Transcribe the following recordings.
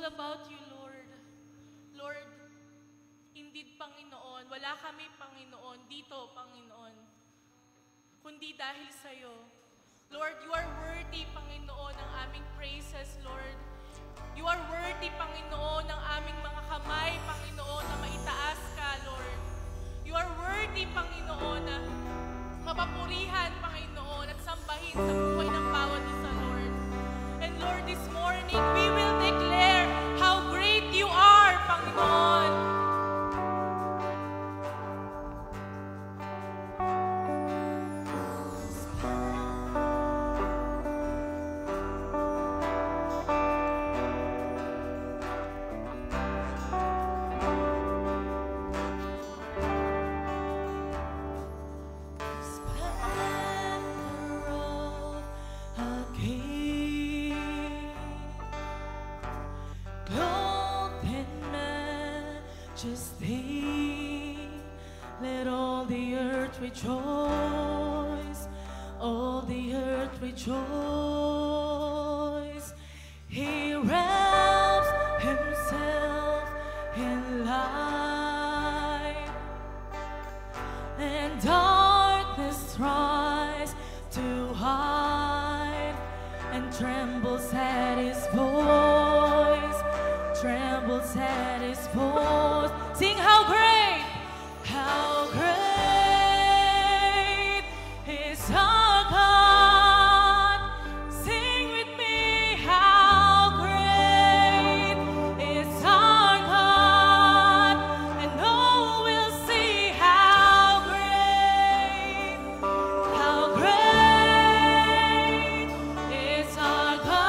about you, Lord. Lord, indeed, Panginoon, wala kami, Panginoon, dito, Panginoon, kundi dahil sa'yo. Lord, you are worthy, Panginoon, ng aming praises, Lord. You are worthy, Panginoon, ng aming mga kamay, Panginoon, na maitaas ka, Lord. You are worthy, Panginoon, na mapapurihan, Panginoon, at sambahin sa buhay ng bawat isa, Lord. And Lord, this morning, we will declare how great you are, Panginoon. Rejoice, all the earth rejoice. He wraps himself in light, and darkness tries to hide, and trembles at his voice, trembles at his voice. Sing how great, how great. Our God, sing with me, how great is our God, and all will see how great is our God.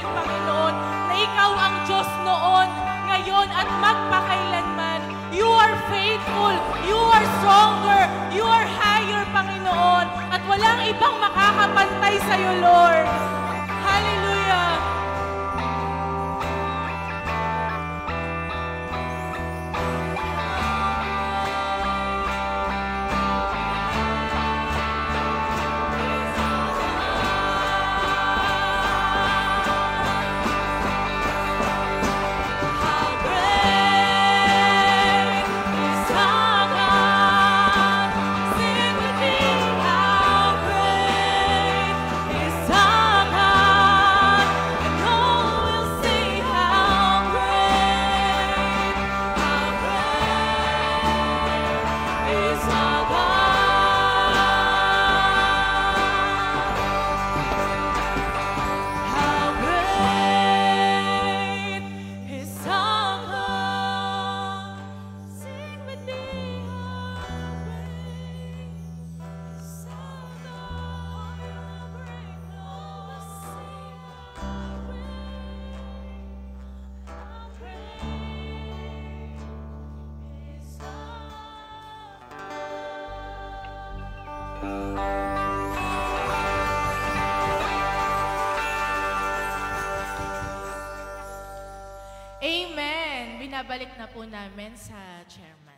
namin, Panginoon, na Ikaw ang Diyos noon, ngayon at magpakailanman. You are faithful, You are stronger, You are higher, Panginoon, at walang ibang makakapantay sa iyo, Lord. Hallelujah! Amen. Binabalik na po namin sa chairman.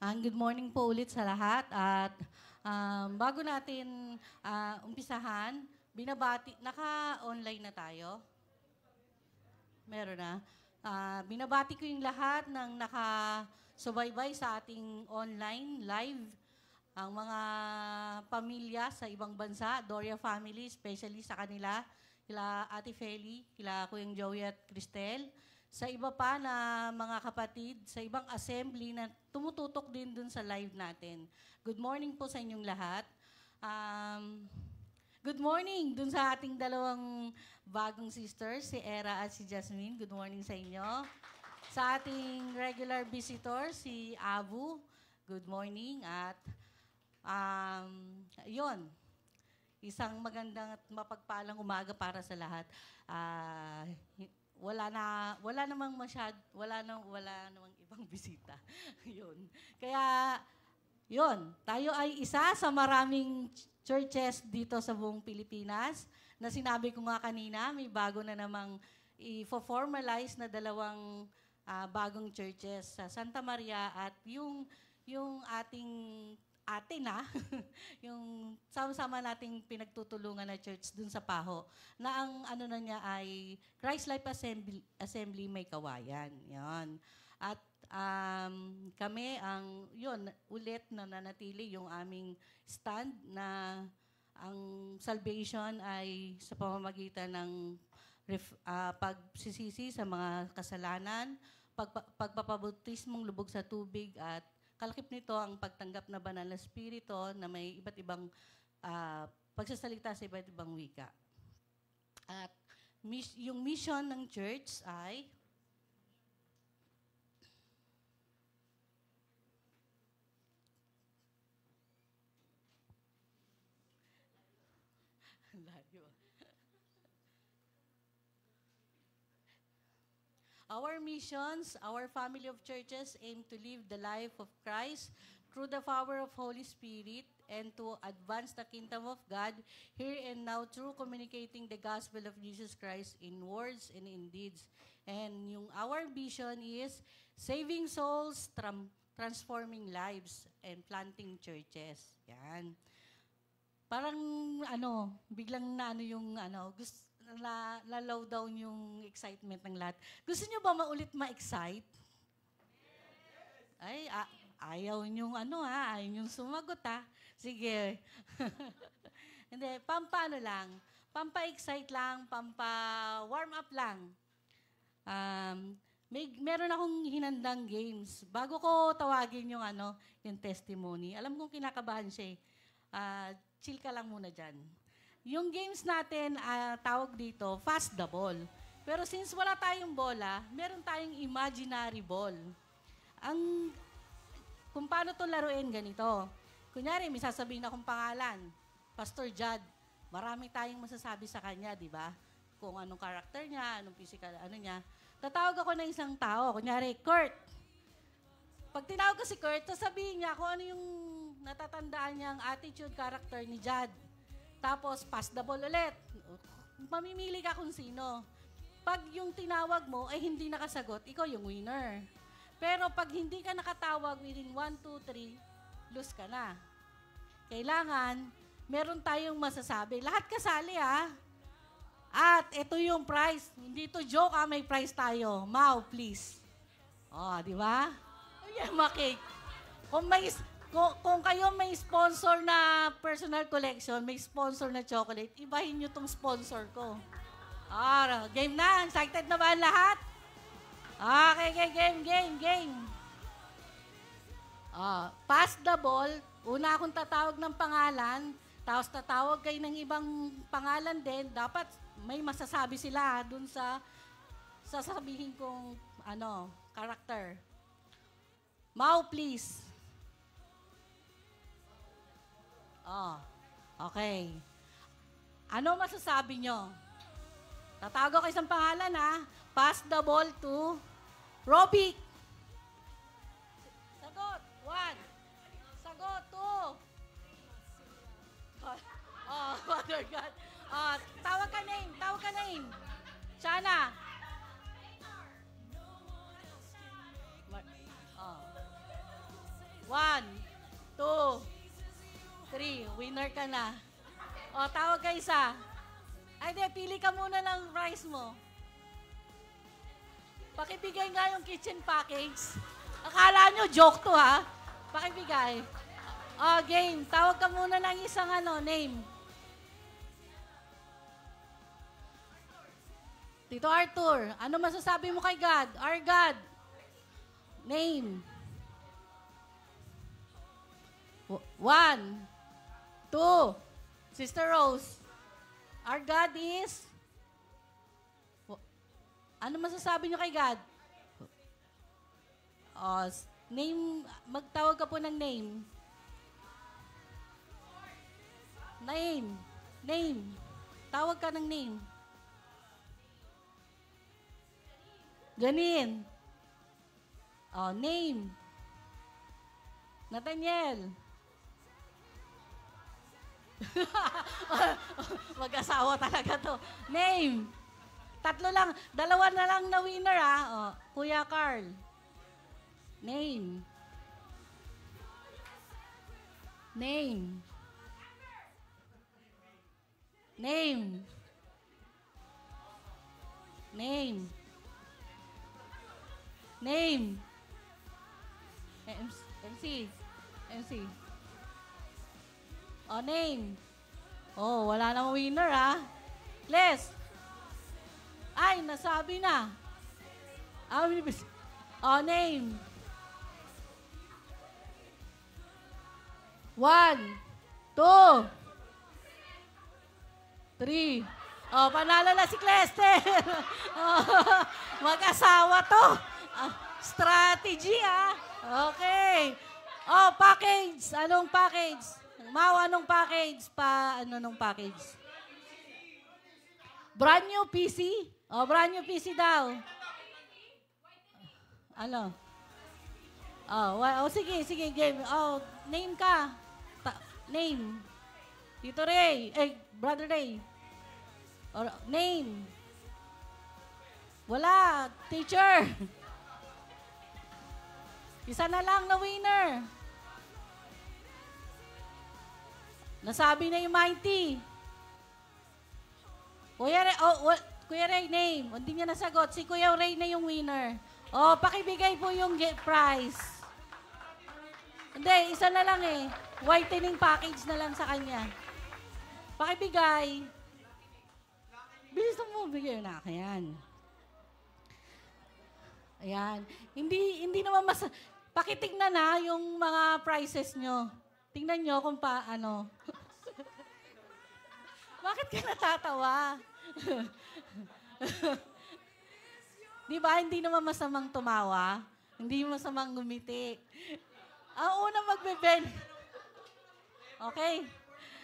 Good morning po ulit sa lahat at bago natin umpisahan, naka-online na tayo? Meron na. Binabati ko yung lahat ng nakasubaybay sa ating online live, ang mga pamilya sa ibang bansa, Doria family, especially sa kanila, kila Ate Feli, kila Kuyang Joey at Cristel, sa iba pa na mga kapatid, sa ibang assembly na tumututok din dun sa live natin. Good morning po sa inyong lahat. Good morning dun sa ating dalawang bagong sisters, si Era at si Jasmine. Good morning sa inyo. Sa ating regular visitor, si Abu. Good morning. At yun, isang magandang at mapagpalang umaga para sa lahat. Wala namang ibang bisita. Yun. Kaya, yun, tayo ay isa sa maraming churches dito sa buong Pilipinas na sinabi ko nga kanina, may bago na namang i-formalize na dalawang bagong churches sa Santa Maria at yung ating ate na, yung sama-sama nating pinagtutulungan na church dun sa Paho, na ang ano na niya ay Christ Life Assembly May Kawayan. Yan. At kami yun, ulit na nanatili yung aming stand na ang salvation ay sa pamamagitan ng pagsisisi sa mga kasalanan, pagpapabautismong lubog sa tubig at kalakip nito ang pagtanggap na banal na spirito na may iba't ibang pagsasalita sa iba't ibang wika. At yung mission ng church ay Our missions, our family of churches aim to live the life of Christ through the power of Holy Spirit and to advance the kingdom of God here and now through communicating the gospel of Jesus Christ in words and in deeds. And our vision is saving souls, transforming lives, and planting churches. Yan. Parang biglang lalaw down yung excitement ng lahat. Gusto niyo ba ma-excite? Ay, ayaw niyong ayaw niyong sumagot ha. Sige. Hindi, pampaano lang. Pampa-excite lang, pampa-warm up lang. Meron akong hinandang games. Bago ko tawagin yung testimony, alam kong kinakabahan siya eh. Chill ka lang muna dyan. Yung games natin, tawag dito, fast the ball. Pero since wala tayong bola, meron tayong imaginary ball. Kung paano ito laruin, ganito. Kunyari, may sasabihin akong pangalan, Pastor Jad. Marami tayong masasabi sa kanya, di ba? Kung anong karakter niya, anong physical, niya. Tatawag ako ng isang tao, kunyari, Kurt. Pag tinawag ko si Kurt, sasabihin niya kung ano yung natatandaan niyang attitude, character ni Jad. Tapos, pass the ball ulit. Mamimili ka kung sino. Pag yung tinawag mo ay hindi nakasagot, ikaw yung winner. Pero pag hindi ka nakatawag within 1, 2, 3, lose ka na. Kailangan, meron tayong masasabi. Lahat kasali At ito yung prize. Hindi to joke may prize tayo. Mau, please. Di ba? Ayan, makik. Kung kayo may sponsor na personal collection, may sponsor na chocolate, ibahin nyo tong sponsor ko. Game na. Excited na ba ang lahat? Okay, game. Pass the ball. Una akong tatawag ng pangalan, tapos tatawag kayo ng ibang pangalan din. Dapat may masasabi sila dun sa sasabihin kong character. Mau, please. Okay. Ano masasabi nyo? Tatawag ako isang pangalan Pass the ball to Robic. Sagot. 1. Sagot. 2. Father God. Tawag ka name. Shana. 1, 2, 3. Winner ka na. Tawag ka isa. Ay, di, pili ka muna ng prize mo. Pakibigay nga yung kitchen package. Akala nyo, joke to Pakibigay. Game. Tawag ka muna ng isang name. Tito Arthur, ano masasabi mo kay God? Our God. Name. 1, 2. Sister Rose. Our God is? Ano masasabi niyo kay God? Name, magtawag ka po ng name. Name. Tawag ka ng name. Janine. Name. Nathaniel. Mag-asawa talaga to. Name. 3 lang. 2 na lang na winner Kuya Carl. Name. MC. Name. Wala namang winner Les. Ay, nasabi na. Name. 1, 2, 3. Panalo na si Clester. Mag-asawa to. Strategy Okay. Package. Anong package? Mau, anong package? Anong package? Brand new PC? Brand new PC daw. Ano? Sige, game. Name ka. Name. Tito Ray. Brother Ray. Name. Wala. Teacher. Isa na lang na winner. Nasabi na yung Mighty. Kuya Ray, name. Hindi niya nasagot. Si Kuya Ray na yung winner. Pakibigay po yung prize. Hindi, isa na lang whitening package na lang sa kanya. Pakibigay. Bilis mo, bigay na. Ayan. Ayan. Hindi naman pakitignan na yung mga prices nyo. Tingnan nyo kung paano. Bakit ka natatawa? Di ba, hindi naman masamang tumawa. Hindi masamang gumiti. Ang unang magbe-ben. Okay.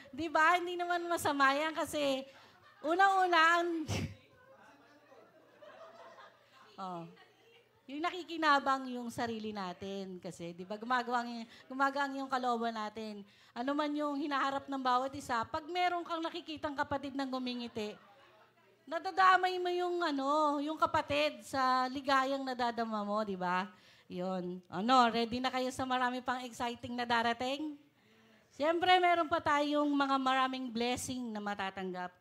Di ba, hindi naman masama yan kasi unang-una ang... oh. Yung nakikinabang yung sarili natin kasi, di ba, gumagang yung kalooban natin. Ano man yung hinaharap ng bawat isa, pag meron kang nakikitang kapatid na gumingiti, nadadamay mo yung kapatid sa ligayang nadadama mo, di ba? Yun. Ready na kayo sa marami pang exciting na darating? Siyempre, meron pa tayong mga maraming blessing na matatanggap.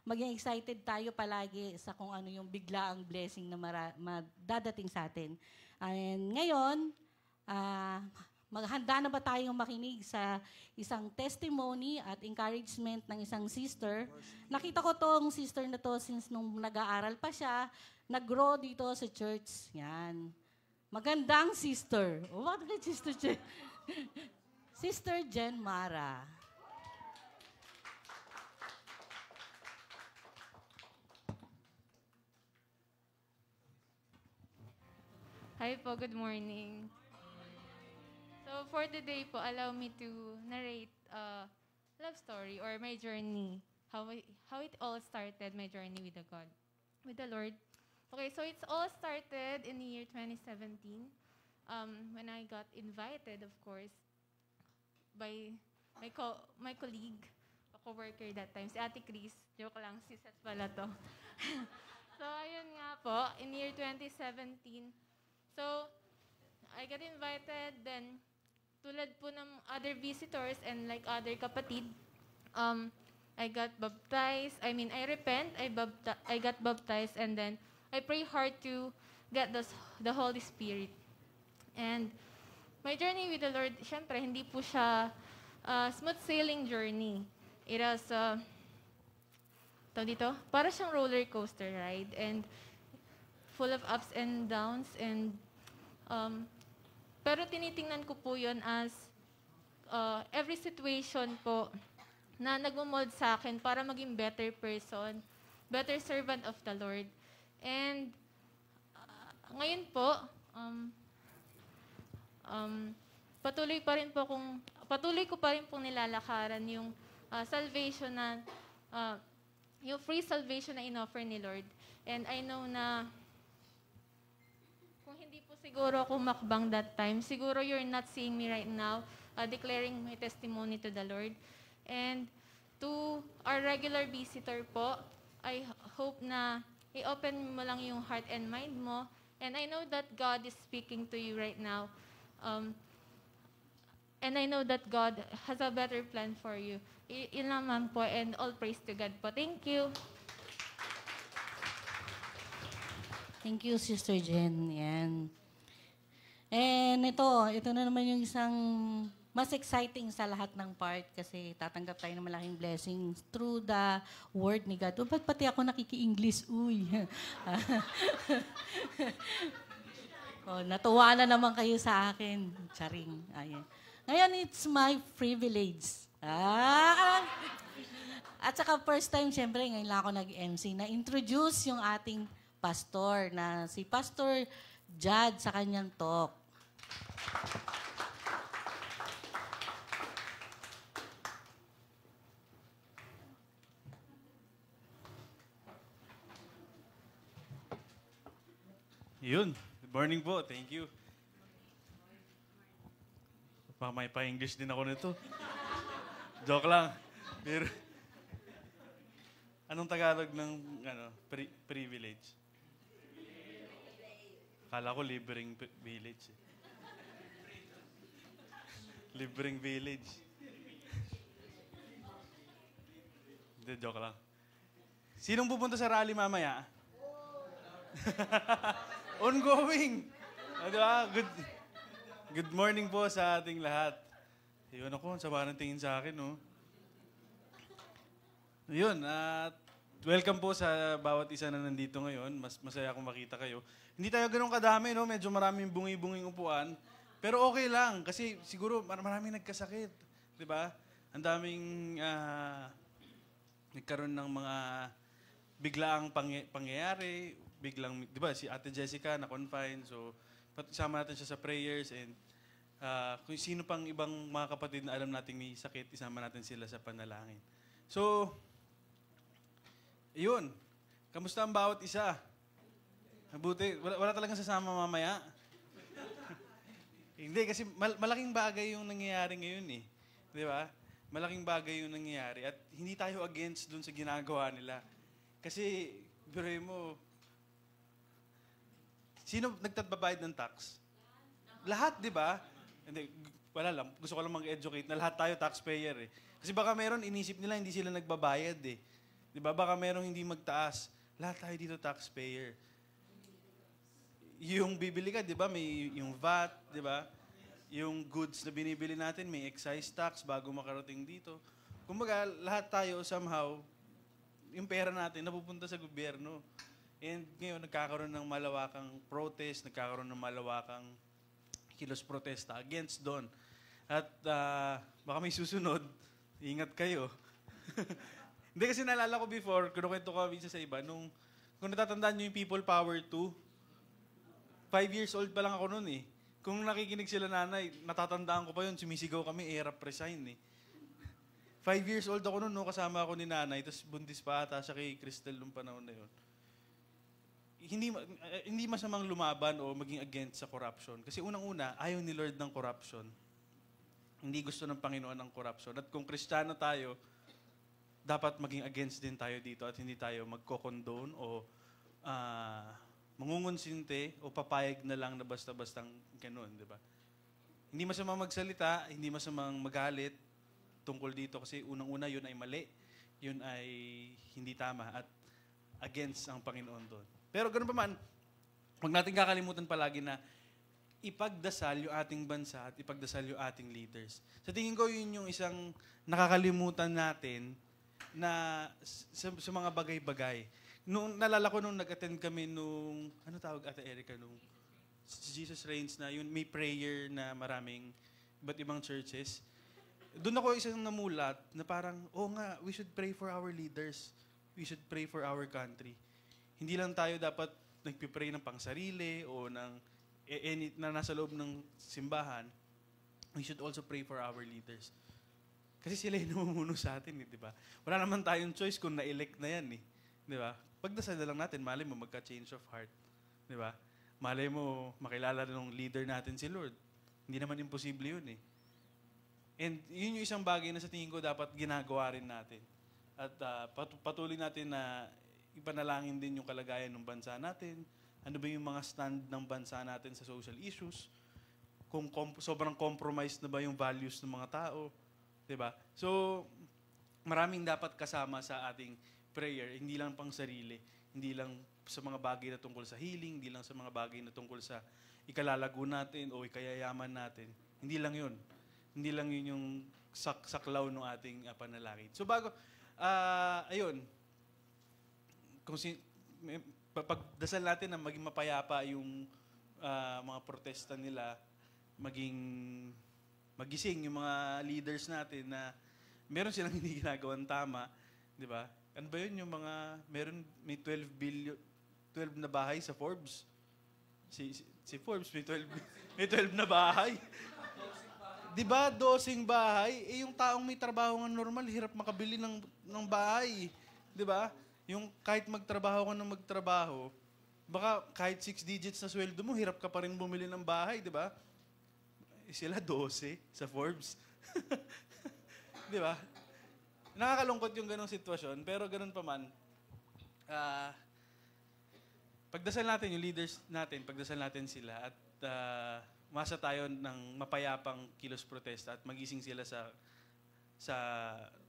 Maging excited tayo palagi sa kung ano yung biglaang blessing na dadating sa atin. And ngayon, maghanda na ba tayong makinig sa isang testimony at encouragement ng isang sister? Nakita ko tong sister na to since nung nag-aaral pa siya, nag-grow dito sa church. Yan. Magandang sister. What ka, Sister Jen? Sister Jen Mara. Hi po, good morning. So for today po, allow me to narrate a love story or my journey, how it all started, my journey with the Lord. Okay, so it's all started in the year 2017 when I got invited, of course, by my colleague, a co-worker that time, si Ate Chris. Joke lang, si Seth pala to. So ayun nga po, in year 2017, so, I got invited, then, tulad po ng other visitors and like other kapatid, I got baptized. I repent, I got baptized, and then, I pray hard to get the Holy Spirit. And, my journey with the Lord, syempre, hindi po siya smooth sailing journey. It was, para siyang roller coaster ride, and, full of ups and downs, and pero tinitingnan ko po yun as every situation po na nagmumold sa akin para maging better person, better servant of the Lord. And ngayon po, patuloy ko pa rin pong nilalakaran yung salvation na, yung free salvation na inoffer ni Lord. And I know na kung hindi po siguro ako makbang that time, siguro you're not seeing me right now declaring my testimony to the Lord. And to our regular visitor po, I hope na i-open mo lang yung heart and mind mo. And I know that God is speaking to you right now. And I know that God has a better plan for you. Yun naman po, and all praise to God po. Thank you. Thank you, Sister Jen. Yan. And ito na naman yung isang mas exciting sa lahat ng part kasi tatanggap tayo ng malaking blessing through the Word ni God. O, ba't pati ako nakiki-English? Uy. Natuwa na naman kayo sa akin. Charing. Ayan. Ngayon, it's my privilege. At saka first time, syempre, ngayon lang ako nag-MC, na-introduce yung ating pastor na si Pastor Jad sa kanyang talk. Yun. Good morning po. Thank you. May pa-English din ako nito. Joke lang. Pero, anong Tagalog ng privilege? Kala ko libreng village. Libreng village. Hindi, joke lang. Sinong pupunta sa rally mamaya? Ongoing. Diba? Good morning po sa ating lahat. Yun ako, ang sama ng tingin sa akin, no? Yun, at welcome po sa bawat isa na nandito ngayon. Masaya akong makita kayo. Hindi tayo ganun kadami, no? Medyo maraming bungi-bunging upuan. Pero okay lang, kasi siguro maraming nagkasakit. Di ba? Ang daming nagkaroon ng mga biglaang pangyayari. Biglang, di ba, si Ate Jessica na-confine. So, isama natin siya sa prayers and kung sino pang ibang mga kapatid na alam nating may sakit, isama natin sila sa panalangin. So, yun. Kamusta ang bawat isa? Mabuti. Wala talagang sasama mamaya. Hindi, kasi malaking bagay yung nangyayari ngayon eh. Di ba? Malaking bagay yung nangyayari. At hindi tayo against dun sa ginagawa nila. Kasi, biruin mo, sino nagtabayad ng tax? Lahat, di ba? Hindi, wala lang. Gusto ko lang mag-educate na lahat tayo taxpayer eh. Kasi baka meron, inisip nila, hindi sila nagbabayad eh. Di ba? Baka meron hindi magtaas. Lahat tayo dito taxpayer. Yung bibili ka, di ba? May yung VAT, di ba? Yung goods na binibili natin, may excise tax bago makarating dito. Kumbaga, lahat tayo somehow, yung pera natin napupunta sa gobyerno. And ngayon, nagkakaroon ng malawakang protest, nagkakaroon ng malawakang kilos protesta against doon. At baka may susunod, ingat kayo. Hindi kasi naalala ko before, kinukwento ko minsan sa iba, kung natatandaan nyo yung People Power 2, 5 years old pa lang ako noon eh. Kung nakikinig sila nanay, natatandaan ko pa yun, sumisigaw kami, rap resign eh. 5 years old ako noon, no, kasama ako ni nanay, tapos buntis pa ata siya kay Crystal nung panahon na yun. Hindi masamang lumaban o maging against sa corruption. Kasi unang-una, ayaw ni Lord ng corruption. Hindi gusto ng Panginoon ng corruption. At kung Kristiyano tayo, dapat maging against din tayo dito at hindi tayo magko-condone o mangungunsinte o papayag na lang na basta-bastang ganun, di ba? Hindi masamang magsalita, hindi masamang magalit tungkol dito kasi unang-una yun ay mali, yun ay hindi tama at against ang Panginoon doon. Pero ganoon pa man, huwag natin kakalimutan palagi na ipagdasal yung ating bansa at ipagdasal yung ating leaders. Sa tingin ko, yun yung isang nakakalimutan natin na sa mga bagay-bagay. Nalala ko nung nag-attend kami nung, ano tawag Ate Erica, nung Jesus Reigns na yun, may prayer na maraming iba't ibang churches. Doon ako isang namulat na parang, nga, we should pray for our leaders. We should pray for our country. Hindi lang tayo dapat nagpipray ng pangsarili o na nasa loob ng simbahan. We should also pray for our leaders. Kasi sila yung namumuno sa atin, di ba? Wala naman tayong choice kung na-elect na yan, di ba? Pagdasal na lang natin, malay mo magka-change of heart, di ba? Malay mo makilala ng leader natin si Lord. Hindi naman imposible yun, And yun yung isang bagay na sa tingin ko dapat ginagawa rin natin. At patuloy natin na ipanalangin din yung kalagayan ng bansa natin. Ano ba yung mga stand ng bansa natin sa social issues? Kung sobrang compromised na ba yung values ng mga tao? Diba? So, maraming dapat kasama sa ating prayer. Hindi lang pang sarili. Hindi lang sa mga bagay na tungkol sa healing. Hindi lang sa mga bagay na tungkol sa ikalalago natin o ikayayaman natin. Hindi lang yun. Hindi lang yun yung saklaw ng ating panalangin. So, ayun, pagdasal natin na maging mapayapa yung mga protesta nila, magising yung mga leaders natin na meron silang hindi ginagawang tama, di ba? Ano ba yun yung may 12 na bahay sa Forbes? Si Forbes may 12 na bahay. Di ba, 12 bahay, yung taong may trabaho ng normal, hirap makabili ng bahay. Di ba? Yung kahit magtrabaho ka ng magtrabaho, baka kahit 6 digits na sweldo mo, hirap ka pa rin bumili ng bahay, di ba? Sila 12 sa Forbes. Di ba? Nakakalungkot yung ganong sitwasyon, pero ganun pa man, pagdasal natin yung leaders natin, pagdasal natin sila, at umasa tayo ng mapayapang kilos protesta at magising sila sa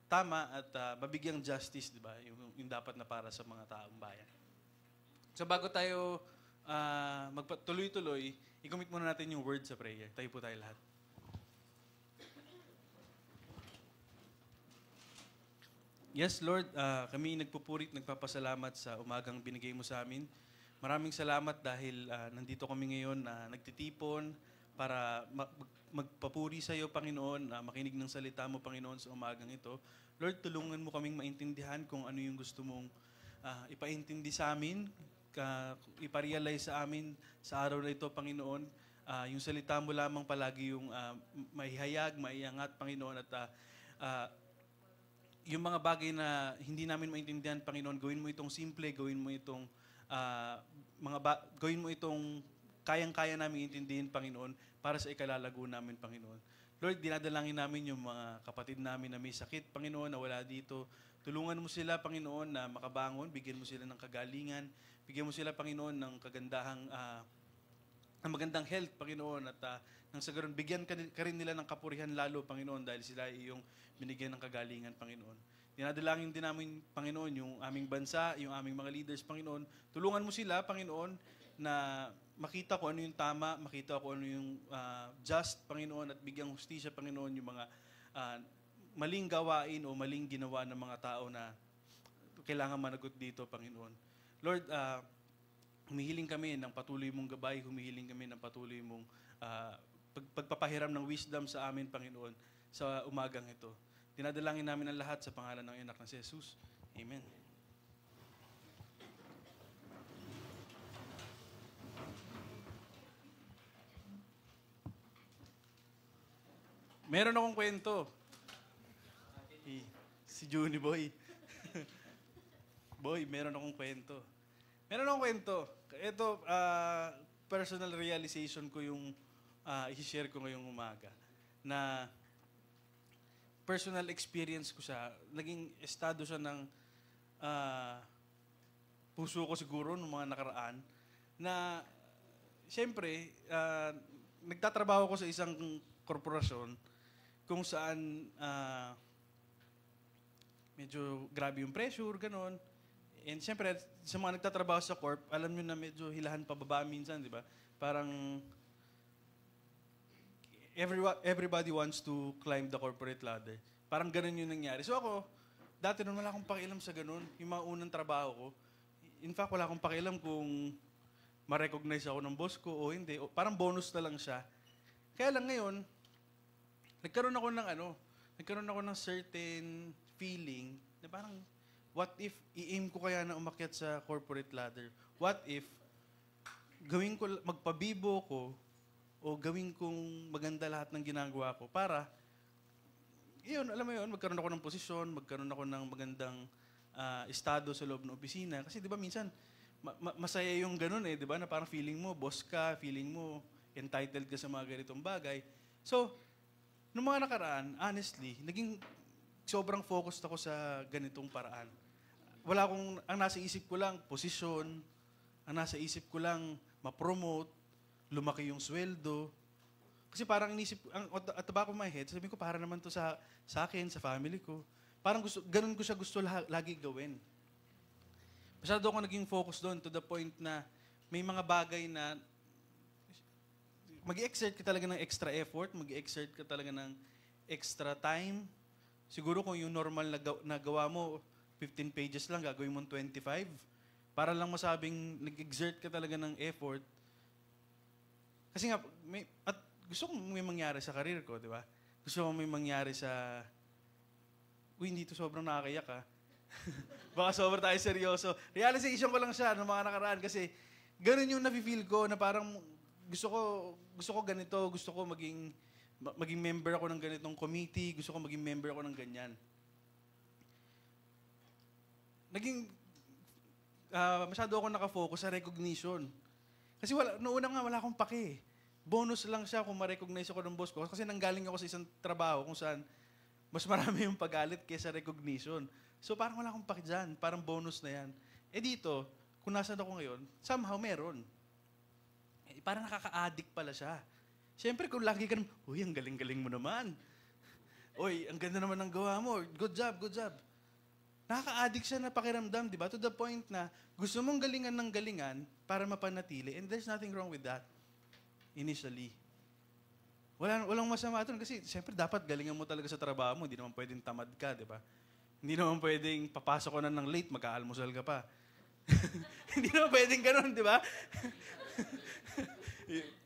tama at mabigyang justice, di ba? Yung dapat na para sa mga taong bayan. So bago tayo magpatuloy-tuloy, i-commit muna natin yung word sa prayer. Tayo po tayo lahat. Yes, Lord, kami nagpupurit, nagpapasalamat sa umagang binigay mo sa amin. Maraming salamat dahil nandito kami ngayon na nagtitipon para magpapuri sa iyo, Panginoon, makinig ng salita mo, Panginoon, sa umagang ito. Lord, tulungan mo kaming maintindihan kung ano yung gusto mong ipaintindi sa amin, iparealize sa amin sa araw na ito, Panginoon. Yung salita mo lamang palagi yung maihayag, maiangat, Panginoon, at yung mga bagay na hindi namin maintindihan, Panginoon, gawin mo itong simple, gawin mo itong gawin mo itong kayang-kaya namin intindihin, Panginoon, para sa ikalalago namin, Panginoon. Lord, dinadalangin namin yung mga kapatid namin na may sakit, Panginoon, na wala dito. Tulungan mo sila, Panginoon, na makabangon, bigyan mo sila ng kagalingan, bigyan mo sila, Panginoon, ng magandang health, Panginoon, at nang sa ganon, bigyan ka rin nila ng kapurihan lalo, Panginoon, dahil sila ay iyong binigyan ng kagalingan, Panginoon. Dinadalangin din namin, Panginoon, yung aming bansa, yung aming mga leaders, Panginoon. Tulungan mo sila, Panginoon, na makita ko ano yung tama, makita ko ano yung just, Panginoon, at bigyang hustisya, Panginoon, yung mga maling gawain o maling ginawa ng mga tao na kailangan managot dito, Panginoon. Lord, humihiling kami ng patuloy mong gabay, humihiling kami ng patuloy mong pagpapahiram ng wisdom sa amin, Panginoon, sa umagang ito. Dinadalangin namin ang lahat sa pangalan ng anak na si Jesus. Amen. Meron akong kwento. Si Juni Boy. Boy, meron akong kwento. Ito, personal realization ko yung i-share ko ngayong umaga. Na personal experience ko siya, naging estado siya ng puso ko siguro nung mga nakaraan, na siyempre, nagtatrabaho ko sa isang korporasyon kung saan medyo grabe yung pressure, ganon. And siyempre, sa mga nagtatrabaho sa corp, alam nyo na medyo hilahan pababa minsan, di ba? Parang everybody wants to climb the corporate ladder. Parang ganun yung nangyari. So ako, dati nun wala akong pakialam sa ganun. Yung mga unang trabaho ko, in fact, wala akong pakialam kung ma-recognize ako ng boss ko o hindi. O, parang bonus na lang siya. Kaya lang ngayon, nagkaroon ako ng certain feeling na parang, what if i-aim ko kaya na umakyat sa corporate ladder? What if gawin ko, magpabibo ko, o gawin kong maganda lahat ng ginagawa ko para, yun, alam mo yun, magkaroon ako ng posisyon, magkaroon ako ng magandang estado sa loob ng opisina. Kasi di ba minsan, masaya yung ganun di ba? Na parang feeling mo, boss ka, feeling mo, entitled ka sa mga ganitong bagay. So, nung mga nakaraan, honestly, naging sobrang focused ako sa ganitong paraan. Ang nasa isip ko lang, posisyon, ang nasa isip ko lang, ma-promote, lumaki yung sweldo. Kasi parang inisip, at the back of my head, sabi ko, para naman to sa akin, sa family ko. Parang ganun ko siya gusto lagi gawin. Masyado ako naging focus doon to the point na may mga bagay na mag-exert ka talaga ng extra effort, mag-exert ka talaga ng extra time. Siguro kung yung normal na gawa mo, 15 pages lang, gagawin mo 25. Para lang masabing nag-exert ka talaga ng effort. Kasi nga, at gusto kong may mangyari sa karir ko, di ba? Gusto kong may mangyari sa... Uy, hindi to sobrang nakakayak, ha? Baka sobrang tayo seryoso. Realization ko lang siya ng mga nakaraan kasi ganun yung nafe-feel ko na parang gusto ko ganito, gusto ko maging member ako ng ganitong committee, gusto ko maging member ako ng ganyan. Masyado ako nakafocus sa recognition. Kasi noong una nga, wala akong pake. Bonus lang siya kung ma-recognize ako ng boss ko. Kasi nanggaling ako sa isang trabaho kung saan mas marami yung pagalit kaysa recognition. So parang wala akong pake dyan. Parang bonus na yan. Dito, kung nasan ako ngayon, somehow meron. Parang nakaka-addict pala siya. Siyempre, kung lagi ka naman, uy, ang galing-galing mo naman. Uy, ang ganda naman ng gawa mo. Good job, good job. Nakaka-addict siya na pakiramdam, di ba? To the point na gusto mong galingan ng galingan para mapanatili. And there's nothing wrong with that. Initially. Walang masama doon kasi siyempre dapat galingan mo talaga sa trabaho mo. Hindi naman pwedeng tamad ka, di ba? Hindi naman pwedeng papasok ko na ng late, mag-aalmusal ka pa. Hindi naman pwedeng ganun, di ba?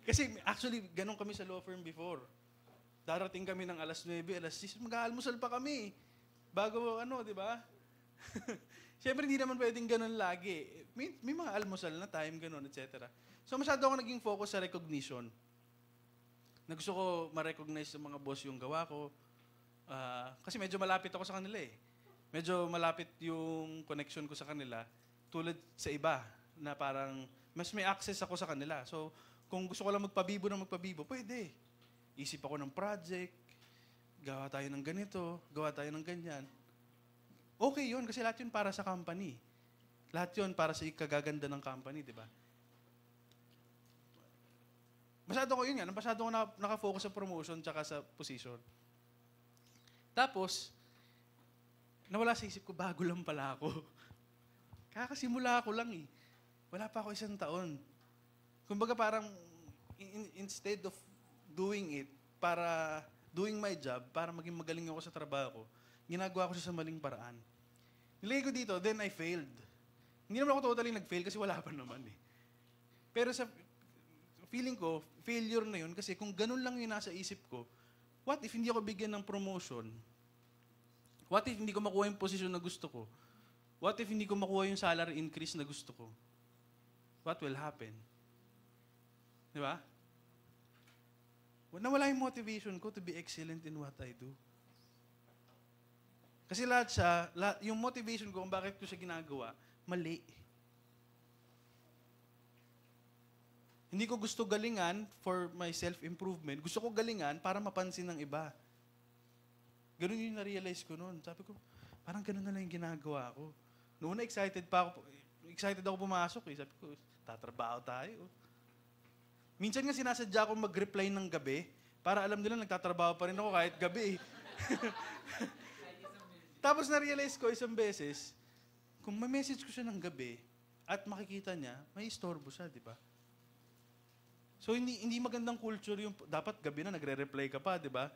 Kasi actually, ganun kami sa law firm before. Darating kami ng alas 9, alas 10, mag-aalmusal pa kami. Bago di ba? Siyempre, hindi naman pwedeng ganun lagi. May mga almusal na time, ganun, etc. So, masyado ako naging focus sa recognition. Na gusto ko ma-recognize sa mga boss yung gawa ko. Kasi medyo malapit ako sa kanila eh. Medyo malapit yung connection ko sa kanila. Tulad sa iba, na parang mas may access ako sa kanila. So, kung gusto ko lang magpabibo, pwede. Isip ako ng project, gawa tayo ng ganito, gawa tayo ng ganyan. Okay yun, kasi lahat yun para sa company. Lahat yun para sa ikagaganda ng company, di ba? Masyado ko nakafocus sa promotion tsaka sa position. Tapos, nawala sa isip ko, bago lang pala ako. Kakasimula ako lang eh. Wala pa ako 1 taon. Kumbaga parang, instead of doing it, para doing my job, para maging magaling ako sa trabaho ko, ginagawa ko siya sa maling paraan. Nilagay ko dito, then I failed. Hindi naman ako totally nag-fail kasi wala pa naman eh. Pero sa feeling ko, failure na yun kasi kung ganun lang yung nasa isip ko, what if hindi ako bigyan ng promotion? What if hindi ko makuha yung posisyon na gusto ko? What if hindi ko makuha yung salary increase na gusto ko? What will happen? Di ba? Nawala yung motivation ko to be excellent in what I do. Kasi yung motivation ko kung bakit ko siya ginagawa, mali. Hindi ko gusto galingan for my self-improvement. Gusto ko galingan para mapansin ng iba. Ganun yung na-realize ko noon. Sabi ko, parang ganun na lang yung ginagawa ko. Noon excited ako pumasok eh. Sabi ko, tatrabaho tayo. Minsan nga sinasadya ko mag-reply ng gabi para alam nila nagtatrabaho pa rin ako kahit gabi. Tapos na-realize ko isang beses, kung ma-message ko siya ng gabi at makikita niya, may istorbo siya, di ba? So hindi magandang culture yung dapat gabi na nagre-reply ka pa, di ba?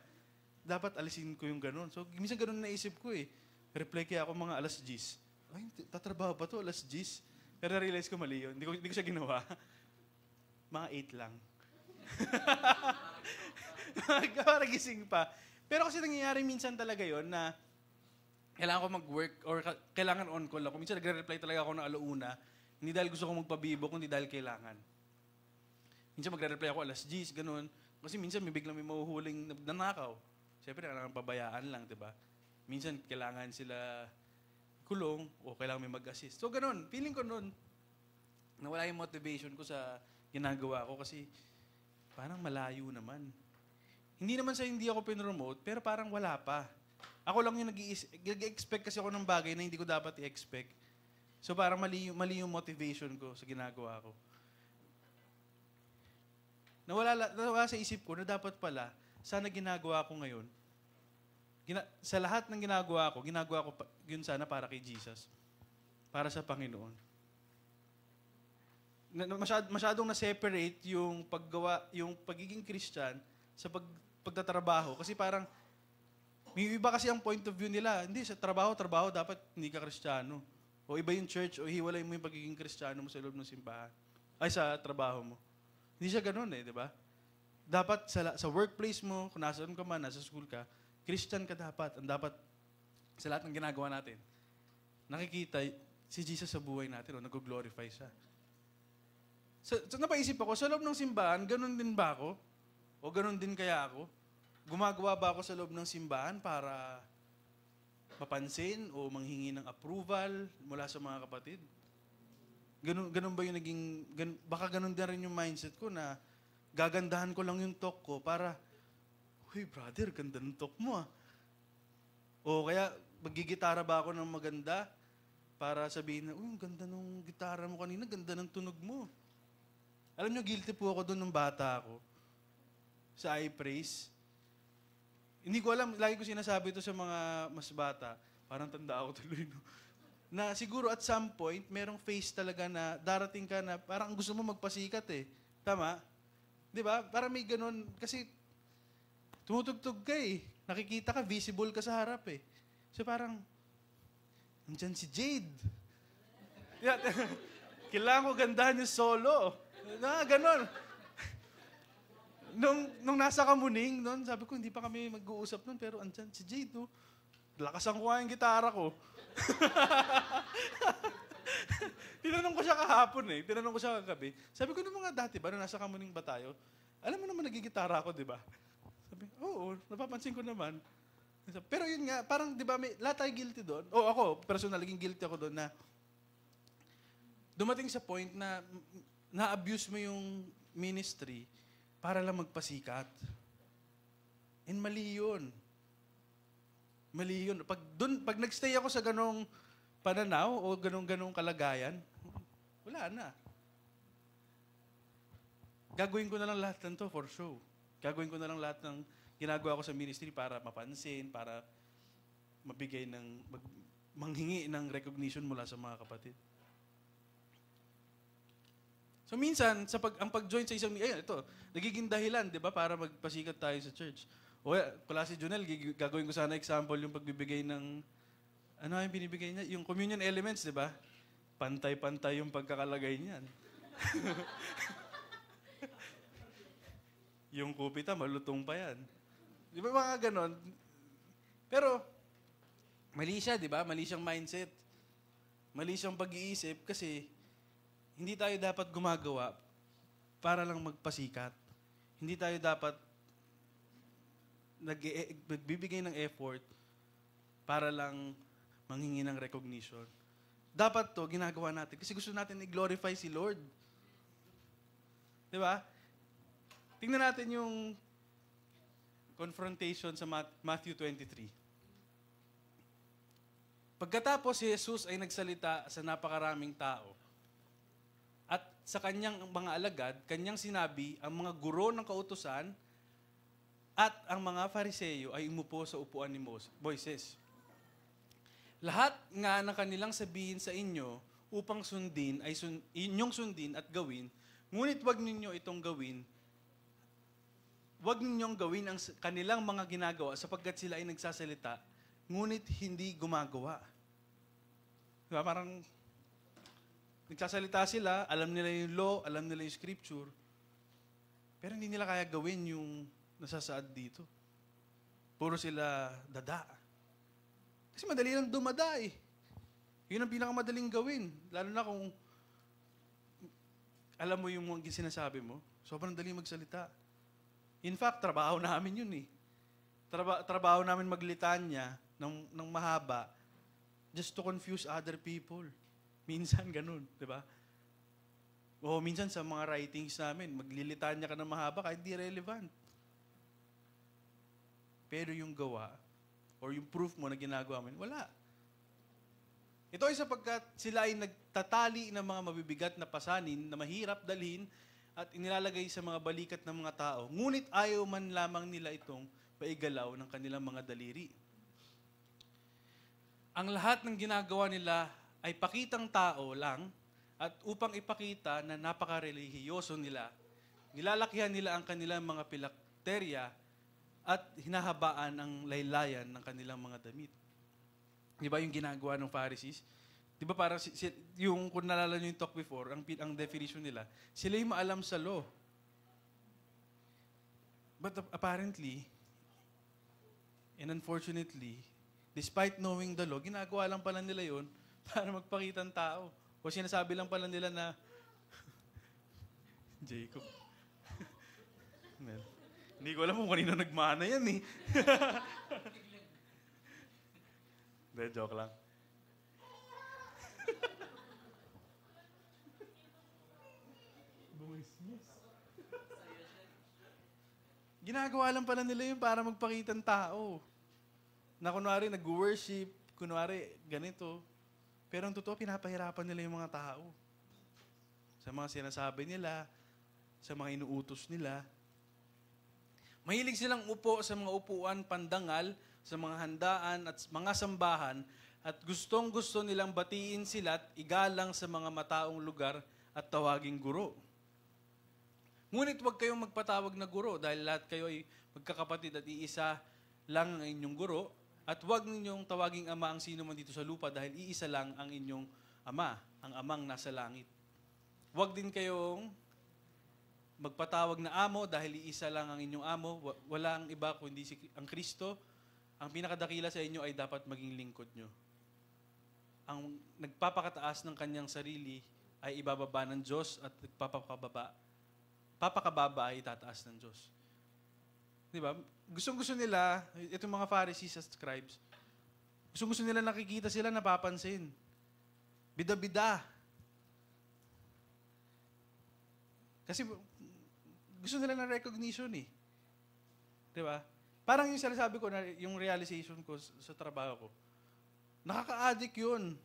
Dapat alisin ko yung ganun. So minsan ganun naisip ko eh. Reply kaya ako mga alas 10. Ay, tatrabaho pa to alas 10. Pero na-realize ko mali yun. Hindi ko siya ginawa. Mga 8 lang. Para gising pa. Pero kasi nangyayari minsan talaga yon na kailangan ko mag-work or kailangan on-call ako. Minsan nagre-reply talaga ako ng alauna. Hindi dahil gusto ko magpabibo, kundi dahil kailangan. Minsan magre-reply ako alas 10, ganun. Kasi minsan may biglang may mahuhuling nanakaw. Siyempre, kailangan pabayaan lang, di ba? Minsan kailangan sila kulong o kailangan may mag-assist. So ganun, feeling ko nun, nawala yung motivation ko sa ginagawa ko kasi parang malayo naman. Hindi naman sa hindi ako pinromote, pero parang wala pa. Ako lang yung nag-expect kasi ako ng bagay na hindi ko dapat i-expect. So parang mali yung motivation ko sa ginagawa ko. Nawala sa isip ko na dapat pala, sana ginagawa ko ngayon. Sa lahat ng ginagawa ko yun sana para kay Jesus. Para sa Panginoon. Masyadong na-separate yung pagiging Christian sa pagtatrabaho. Kasi parang, may iba kasi ang point of view nila, hindi, sa trabaho, dapat hindi ka Kristiyano. O iba yung church, o hiwalay mo yung pagiging Kristiyano mo sa loob ng simbahan. Ay, sa trabaho mo. Hindi siya ganun eh, di ba? Dapat sa workplace mo, kung nasaan ka man, nasa school ka, Christian ka dapat. Ang dapat sa lahat ng ginagawa natin, nakikita si Jesus sa buhay natin o nag-glorify siya. So napaisip ako, sa loob ng simbahan, ganun din ba ako? O ganun din kaya ako? Gumagawa ba ako sa loob ng simbahan para mapansin o manghingi ng approval mula sa mga kapatid? Ganun ba yung baka ganun din rin yung mindset ko na gagandahan ko lang yung talk ko para, "Uy, brother, ganda ng talk mo ah." O kaya, magigitara ba ako ng maganda para sabihin na, "Uy, ang ganda ng gitara mo kanina, ganda ng tunog mo." Alam nyo, guilty po ako doon nung bata ako. Sa iPraise. Hindi ko alam, lagi ko sinasabi ito sa mga mas bata. Parang tanda ako tuloy, no? Na siguro at some point, merong phase talaga na darating ka na parang gusto mo magpasikat eh. Tama? Di ba? Parang may ganun. Kasi tumutugtog ka eh. Nakikita ka, visible ka sa harap eh. So parang, Nandyan si Jade. Yeah, kailangan ko gandahan yung solo. Ganon. Nung nasa Kamuning, sabi ko, hindi pa kami mag-uusap nun, pero andyan si Jade, no? Lakasan ko nga yung gitara ko. Tinanong ko siya kahapon Tinanong ko siya kagabi. Sabi ko, nung mga dati ba, nung nasa Kamuning ba tayo, alam mo naman nagigitara ako, di ba? Sabi, oo, napapansin ko naman. Pero yun nga, parang, di ba, lahat tayo guilty doon. O ako, personal, naging guilty ako doon na dumating sa point na na-abuse mo yung ministry para lang magpasikat. And mali yun. Mali yun. Pag nagstay ako sa ganong pananaw o ganong kalagayan, wala na. Gagawin ko na lang lahat ng to for show. Gagawin ko na lang lahat ng ginagawa ko sa ministry para mapansin, para manghingi ng recognition mula sa mga kapatid. So minsan, ang pag-join sa isang, ito, nagiging dahilan, di ba, para magpasikat tayo sa church. O pala si Junel, gagawin ko sana example yung pagbibigay ng, ano yung binibigay niya? Yung communion elements, di ba? Pantay-pantay yung pagkakalagay niyan. Yung kupita, malutong pa yan. Di ba mga ganon? Pero, mali siya, di ba? Mali siyang mindset. Mali siyang pag-iisip kasi hindi tayo dapat gumagawa para lang magpasikat. Hindi tayo dapat nagbibigay ng effort para lang manghingi ng recognition. Dapat to ginagawa natin kasi gusto natin i-glorify si Lord. Di ba? Tingnan natin yung confrontation sa Matthew 23. Pagkatapos si Jesus ay nagsalita sa napakaraming tao, at sa kanyang mga alagad, kanyang sinabi, ang mga guro ng kautusan at ang mga Fariseyo ay umupo sa upuan ni Moises. Lahat nga ng kanilang sabihin sa inyo upang sundin ay inyong sundin at gawin, ngunit wag ninyo itong gawin. Wag ninyong gawin ang kanilang mga ginagawa sapagkat sila ay nagsasalita, ngunit hindi gumagawa. Diba? Parang nagsasalita sila, alam nila yung law, alam nila yung scripture, pero hindi nila kaya gawin yung nasasaad dito. Puro sila dada. Kasi madali lang dumada eh. Yun ang pinakamadaling gawin. Lalo na kung alam mo yung mga sinasabi mo, sobrang dali magsalita. In fact, trabaho namin yun eh. Trabaho namin maglitanya ng mahaba just to confuse other people. Minsan ganun, di ba? O minsan sa mga writings namin, maglilitanya ka ng mahaba kahit di relevant. Pero yung gawa, or yung proof mo na ginagawa mo, wala. Ito ay sapagkat sila ay nagtatali ng mga mabibigat na pasanin na mahirap dalhin at inilalagay sa mga balikat ng mga tao. Ngunit ayaw man lamang nila itong paigalaw ng kanilang mga daliri. Ang lahat ng ginagawa nila ay pakitang tao lang at upang ipakita na napaka-relihiyoso nila, nilalakihan nila ang kanilang mga pilakterya at hinahabaan ang laylayan ng kanilang mga damit. Di ba yung ginagawa ng Pharisees? Di ba parang yung kung nalala nyo yung talk before, ang definition nila, sila yung maalam sa law. But apparently, and unfortunately, despite knowing the law, ginagawa lang pala nila yun para magpakita ng tao. O sinasabi lang pala nila na, Jacob. Hindi ko alam kung kanino nagmana yan eh. Hindi, joke lang. Ginagawa lang pala nila yun para magpakita ng tao. Na kunwari nag-worship, kunwari ganito. Pero ang totoo, pinapahirapan nila yung mga tao. Sa mga sinasabi nila, sa mga inuutos nila. Mahilig silang upo sa mga upuan pandangal, sa mga handaan at mga sambahan, at gustong-gusto nilang batiin sila at igalang sa mga mataong lugar at tawaging guro. Ngunit huwag kayong magpatawag na guro dahil lahat kayo ay magkakapatid at iisa lang ang inyong guro, At huwag ninyong tawaging ama ang sino man dito sa lupa dahil iisa lang ang inyong ama, ang amang nasa langit. Huwag din kayong magpatawag na amo dahil iisa lang ang inyong amo. Walang iba kundi ang Kristo. Ang pinakadakila sa inyo ay dapat maging lingkod nyo. Ang nagpapakataas ng kanyang sarili ay ibababa ng Diyos at papakababa ay itataas ng Diyos. Di ba? Gustong-gusto nila, itong mga Pharisees at scribes, gustong-gusto nila nakikita sila, napapansin. Bida-bida. Kasi gusto nila ng recognition eh. Di ba? Parang yung sinasabi ko, yung realization ko sa trabaho ko, nakaka-addict yun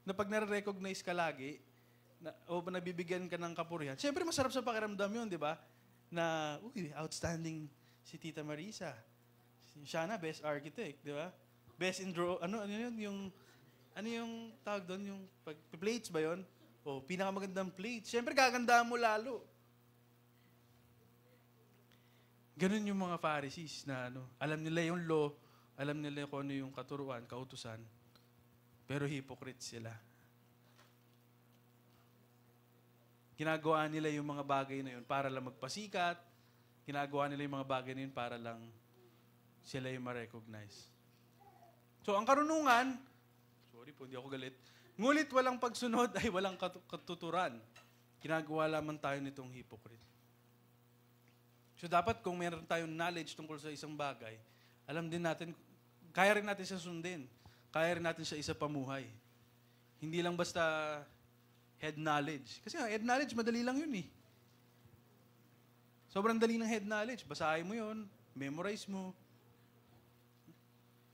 na pag nare-recognize ka lagi, o nabibigyan ka ng kapurihan. Siyempre, masarap sa pakiramdam yun, di ba? Na, outstanding si Tita Marisa. Siya na, best architect, di ba? Best in draw, ano yun, ano yung tawag doon, yung plates ba yun? O, pinakamagandang plates. Siyempre, gagandaan mo lalo. Ganun yung mga Pharisees na alam nila yung law, alam nila kung ano yung katuruan, kautusan, pero hypocrite sila. Ginagawa nila yung mga bagay na yun para lang magpasikat, ginagawa nila yung mga bagay na yun para lang sila yung ma-recognize. So, ang karunungan, sorry po, hindi ako galit, ngulit walang pagsunod ay walang katuturan. Ginagawa lamang tayo nitong hypocrite. So dapat kung meron tayong knowledge tungkol sa isang bagay, alam din natin, kaya rin natin siya sundin. Kaya rin natin siya isa pamuhay. Hindi lang basta head knowledge. Kasi head knowledge, madali lang yun eh. Sobrang dali ng head knowledge. Basahin mo yun, memorize mo.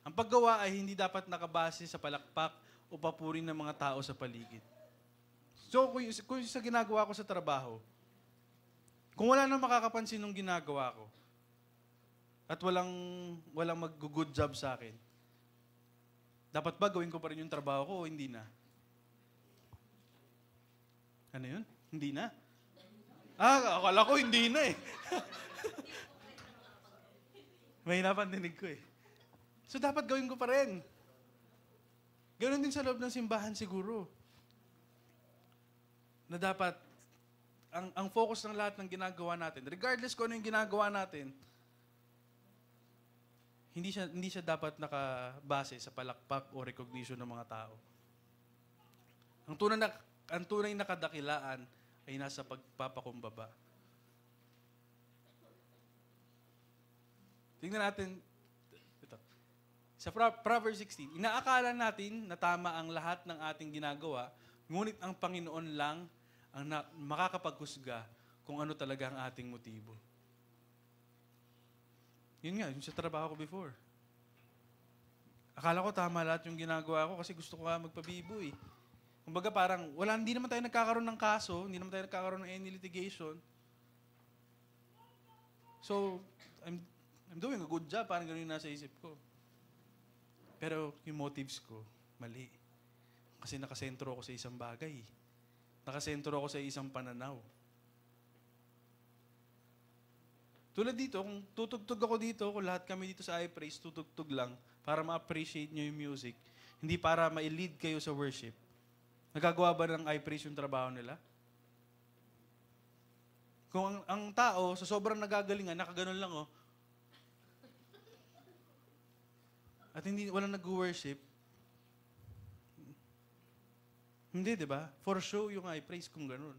Ang paggawa ay hindi dapat nakabase sa palakpak o papuri ng mga tao sa paligid. So kung sa ginagawa ko sa trabaho, kung wala nang makakapansin ng ginagawa ko, at walang mag-good job sa akin, dapat ba gawin ko pa rin yung trabaho ko o hindi na? Ano yun? Hindi na? Akala ko hindi na eh. Mahina pa ang dinig ko eh. So dapat gawin ko pa rin. Ganon din sa loob ng simbahan siguro. Na dapat ang focus ng lahat ng ginagawa natin, regardless kung ano yung ginagawa natin, hindi siya dapat nakabase sa palakpak o recognition ng mga tao. Ang tunay na kadakilaan ay nasa pagpapakumbaba. Tingnan natin ito. Sa Proverbs 16, inaakala natin na tama ang lahat ng ating ginagawa, ngunit ang Panginoon lang ang makakapaghusga kung ano talaga ang ating motibo. Yun nga, yung sa trabaho ko before. Akala ko tama lahat yung ginagawa ko kasi gusto ko magpabibo eh. Kumbaga parang, hindi naman tayo nagkakaroon ng kaso, hindi naman tayo nagkakaroon ng any litigation. So, I'm doing a good job, parang ganun yung nasa isip ko. Pero yung motives ko, mali. Kasi nakasentro ako sa isang bagay. Nakasentro ako sa isang pananaw. Tulad dito, kung tutugtog ako dito, kung lahat kami dito sa iPraise, tutugtog lang para ma-appreciate nyo yung music, hindi para ma-lead kayo sa worship. Nagagawa ba ng iPraise yung trabaho nila? Kung ang tao, sa sobrang nagagalingan, nakaganon lang, at walang nag-worship, hindi, di ba? For show yung iPraise kung ganun.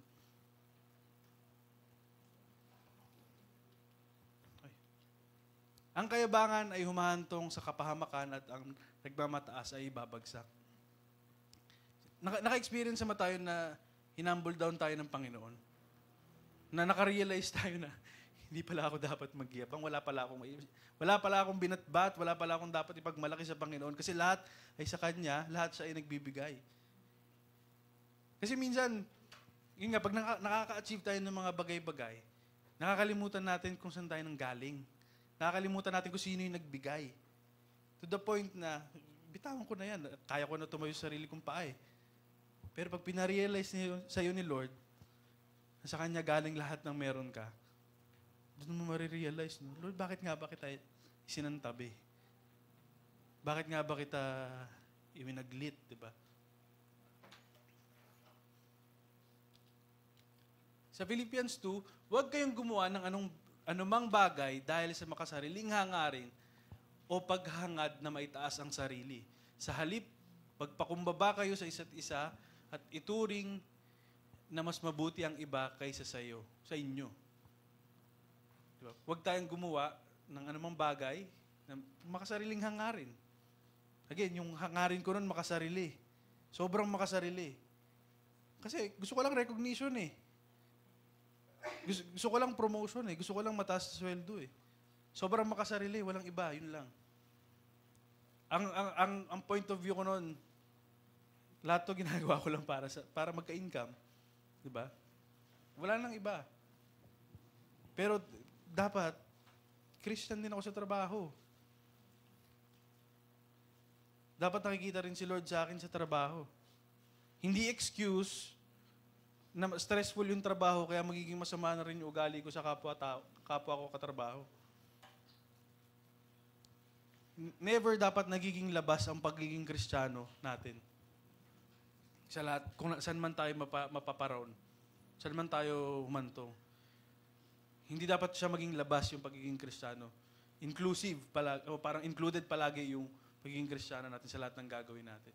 Ang kayabangan ay humahantong sa kapahamakan at ang nagmamataas ay babagsak. Naka-experience naman tayo na hinumble down tayo ng Panginoon. Na naka-realize tayo na hindi pala ako dapat magyabang, wala pala akong binatbat, wala pala akong dapat ipagmalaki sa Panginoon kasi lahat ay sa Kanya, lahat siya ay nagbibigay. Kasi minsan, yun nga, pag nakaka-achieve tayo ng mga bagay-bagay, nakakalimutan natin kung saan tayo nanggaling. Nakakalimutan natin kung sino yung nagbigay. To the point na, bitawan ko na yan, kaya ko na tumayo sa sarili kong paa eh. Pero pag pinarealize sa'yo ni Lord, na sa Kanya galing lahat ng meron ka, doon mo marirealize, Lord, bakit nga ba kita isinantabi? Bakit nga ba kita iminaglit, di ba? Sa Philippians 2, huwag kayong gumawa ng anumang bagay dahil sa makasariling hangarin o paghangad na maitaas ang sarili. Sa halip, pagpakumbaba kayo sa isa't isa at ituring na mas mabuti ang iba kaysa sa inyo. Diba? Huwag tayong gumawa ng anumang bagay na makasariling hangarin. Again, yung hangarin ko nun makasarili. Sobrang makasarili. Kasi gusto ko lang recognition eh. Gusto ko lang promotion eh. Gusto ko lang mataas sa sweldo eh. Sobrang makasarili, walang iba, yun lang. Ang point of view ko noon, lahat to ginagawa ko lang para magka-income. Diba? Wala nang iba. Pero dapat, Christian din ako sa trabaho. Dapat nakikita rin si Lord sa akin sa trabaho. Hindi excuse na stressful yung trabaho kaya magiging masama na rin yung ugali ko sa kapwa ko katrabaho. Never dapat nagiging labas ang pagiging Kristiyano natin. Sa lahat, kung saan man tayo mapaparoon, saan man tayo humantong. Hindi dapat siya maging labas yung pagiging Kristiyano. Inclusive, o parang included palagi yung pagiging Kristiyano natin sa lahat ng gagawin natin.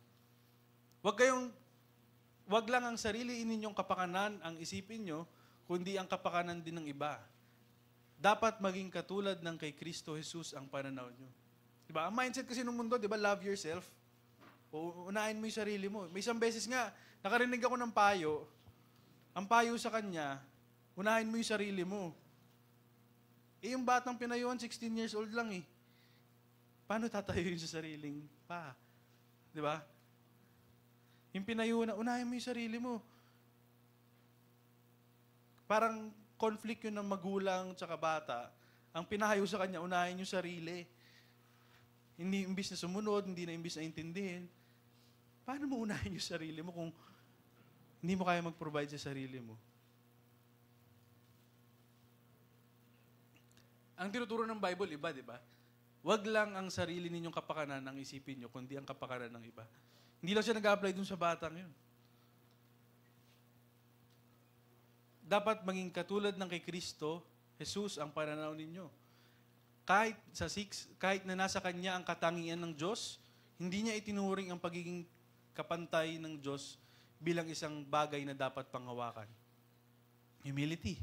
Wag lang ang sarili ninyong kapakanan ang isipin nyo, kundi ang kapakanan din ng iba. Dapat maging katulad ng kay Kristo Jesus ang pananaw nyo. Diba? Ang mindset kasi ng mundo, diba, love yourself. O unahin mo yung sarili mo. May isang beses nga, nakarinig ako ng payo. Ang payo sa kanya, unahin mo yung sarili mo. Yung batang pinayuan, 16 years old lang eh. Paano tatayo yun sa sariling pa? Diba? Yung pinayuan, unahin mo yung sarili mo. Parang conflict yun ng magulang tsaka bata. Ang pinahayo sa kanya, unahin yung sarili. Hindi imbis na sumunod, hindi na imbis na intindihin. Paano mo unahin yung sarili mo kung hindi mo kaya mag-provide sa sarili mo? Ang tinuturo ng Bible, iba, di ba? Wag lang ang sarili ninyong kapakanan ang isipin nyo, kundi ang kapakanan ng iba. Hindi lang siya nag-apply dun sa batang yun. Dapat maging katulad ng kay Kristo, Jesus ang pananaw ninyo. Kahit na nasa Kanya ang katangian ng Diyos, hindi niya itinuring ang pagiging kapantay ng Diyos bilang isang bagay na dapat panghawakan. Humility.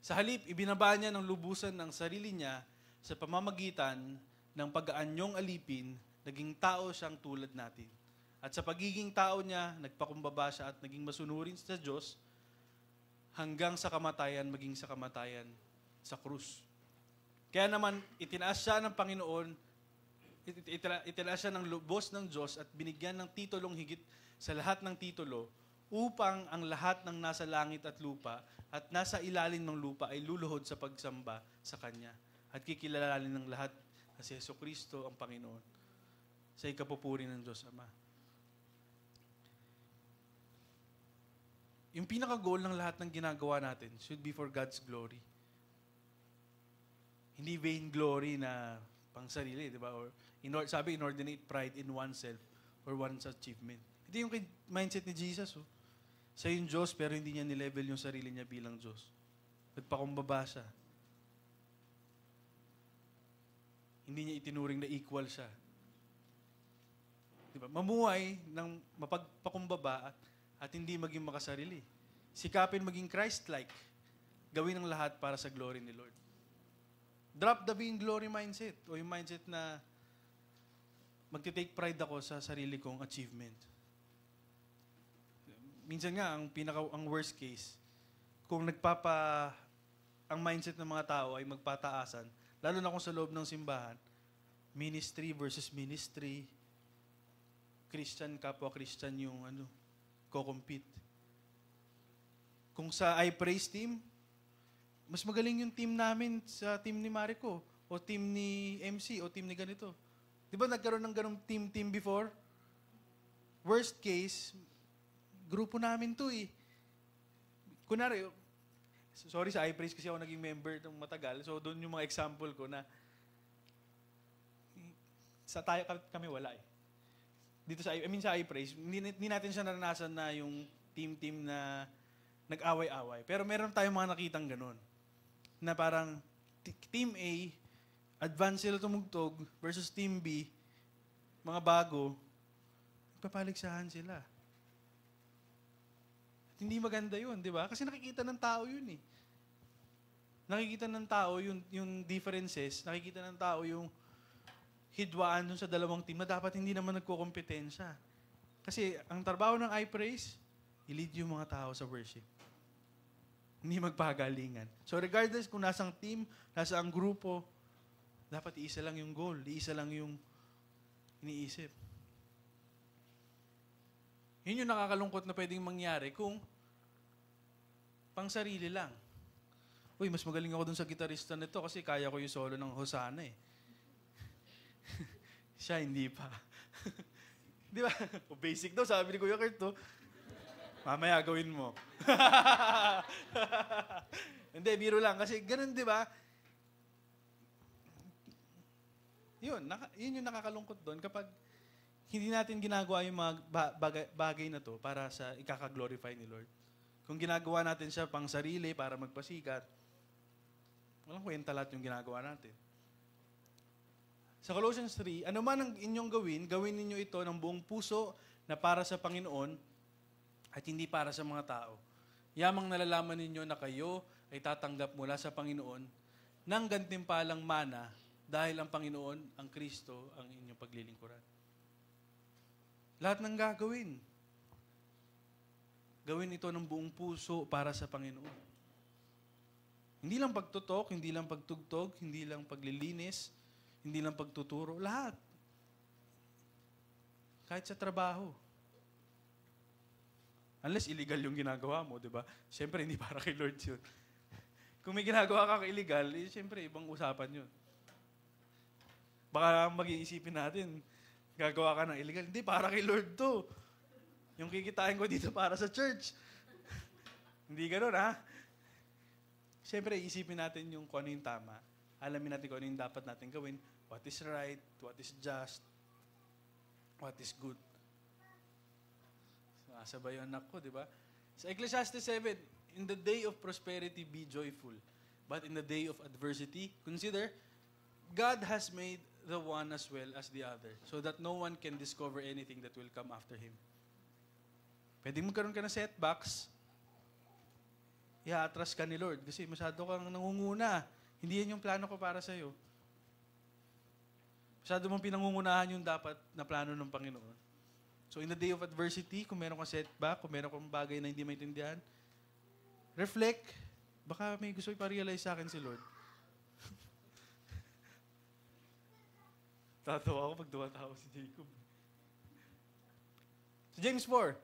Sa halip, ibinaba niya ng lubusan ng sarili niya sa pamamagitan ng pag-aanyong alipin, naging tao siyang tulad natin. At sa pagiging tao niya, nagpakumbaba siya at naging masunurin sa Diyos hanggang sa kamatayan, maging sa kamatayan sa krus. Kaya naman, itinaas siya ng Panginoon, itinaas siya ng lubos ng Diyos at binigyan ng titulong higit sa lahat ng titulo upang ang lahat ng nasa langit at lupa at nasa ilalim ng lupa ay luluhod sa pagsamba sa Kanya. At kikilalalin ng lahat na si Jesucristo ang Panginoon sa ikapupuri ng Diyos Ama. Yung pinaka-goal ng lahat ng ginagawa natin should be for God's glory. Hindi vain glory na pang sarili, di ba? Or sabi, inordinate pride in oneself or one's achievement. Ito yung mindset ni Jesus. Oh. Siya yung Diyos, pero hindi niya nilevel yung sarili niya bilang Diyos. Nagpakumbaba siya. Hindi niya itinuring na equal siya. Di ba? Mamuhay ng mapagpakumbaba at hindi maging makasarili. Sikapin maging Christ-like. Gawin ang lahat para sa glory ni Lord. Drop the vain glory mindset o yung mindset na magte-take pride ako sa sarili kong achievement. Minsan nga, ang worst case, kung ang mindset ng mga tao ay magpataasan, lalo na kung sa loob ng simbahan, ministry versus ministry, Christian, kapwa Christian yung ko-compete. Kung sa I-Praise team, mas magaling yung team namin sa team ni Marico, o team ni MC, o team ni ganito. Di ba nagkaroon ng ganong team before? Worst case, grupo namin to eh. Kunwari, sorry sa I-Praise kasi ako naging member ng matagal, so doon yung mga example ko na kami wala eh. Dito sa sa iPraise, hindi natin siya naranasan na yung team na nag-away-away. Pero meron tayong mga nakitang ganun. Na parang Team A, advance sila tumugtog versus Team B, mga bago, papaligsahan sila. At hindi maganda yun, di ba? Kasi nakikita ng tao yun eh. Nakikita ng tao yung differences, nakikita ng tao yung hidwaan dun sa dalawang team na dapat hindi naman nagkukompetensya. Kasi ang trabaho ng iPraise, i-lead yung mga tao sa worship. Hindi magpagalingan. So regardless kung nasang team, nasang grupo, dapat iisa lang yung goal, iisa lang yung iniisip. Yun yung nakakalungkot na pwedeng mangyari kung pang sarili lang. Uy, mas magaling ako dun sa gitarista nito kasi kaya ko yung solo ng Hosanna eh. Siya, hindi pa. Di ba? O basic daw, sabi ni Kuya Kurt, to. Mamaya gawin mo. Hindi, biro lang. Kasi ganun, di ba? Yun yung nakakalungkot doon kapag hindi natin ginagawa yung mga bagay na to para sa ikaka-glorify ni Lord. Kung ginagawa natin siya pang sarili para magpasikat, walang kwenta lahat yung ginagawa natin. Sa Colossians 3, ano man ang inyong gawin ninyo ito ng buong puso na para sa Panginoon at hindi para sa mga tao. Yamang nalalaman ninyo na kayo ay tatanggap mula sa Panginoon ng gantimpalang mana dahil ang Panginoon, ang Kristo, ang inyong paglilingkuran. Lahat ng gagawin. Gawin ito ng buong puso para sa Panginoon. Hindi lang pagtutok, hindi lang pagtugtog, hindi lang paglilinis, hindi lang pagtuturo, lahat. Kahit sa trabaho. Unless illegal yung ginagawa mo, di ba? Siyempre, hindi para kay Lord yun. Kung may ginagawa ka illegal, siyempre, ibang usapan yun. Baka mag-iisipin natin, gagawa ka ng illegal. Hindi, para kay Lord to. Yung kikitain ko dito para sa church. Hindi ganun, ha? Siyempre, isipin natin yung kung ano yung tama. Alamin natin kung ano yung dapat natin gawin. What is right, what is just, what is good. Asabay yung anak ko, di ba? Sa Ecclesiastes 7, in the day of prosperity, be joyful. But in the day of adversity, consider, God has made the one as well as the other, so that no one can discover anything that will come after him. Pwede magkaroon ka ng setbacks, i-atras ka ni Lord, kasi masyado kang nangunguna. Hindi yan yung plano ko para sa'yo. Masyado mong pinangungunahan yung dapat na plano ng Panginoon. So in the day of adversity, kung meron kang setback, kung meron kang bagay na hindi maintindihan, reflect, baka may gusto ipa-realize sa akin si Lord. Tatawa ako pag dumatawa si Jacob. So James 4,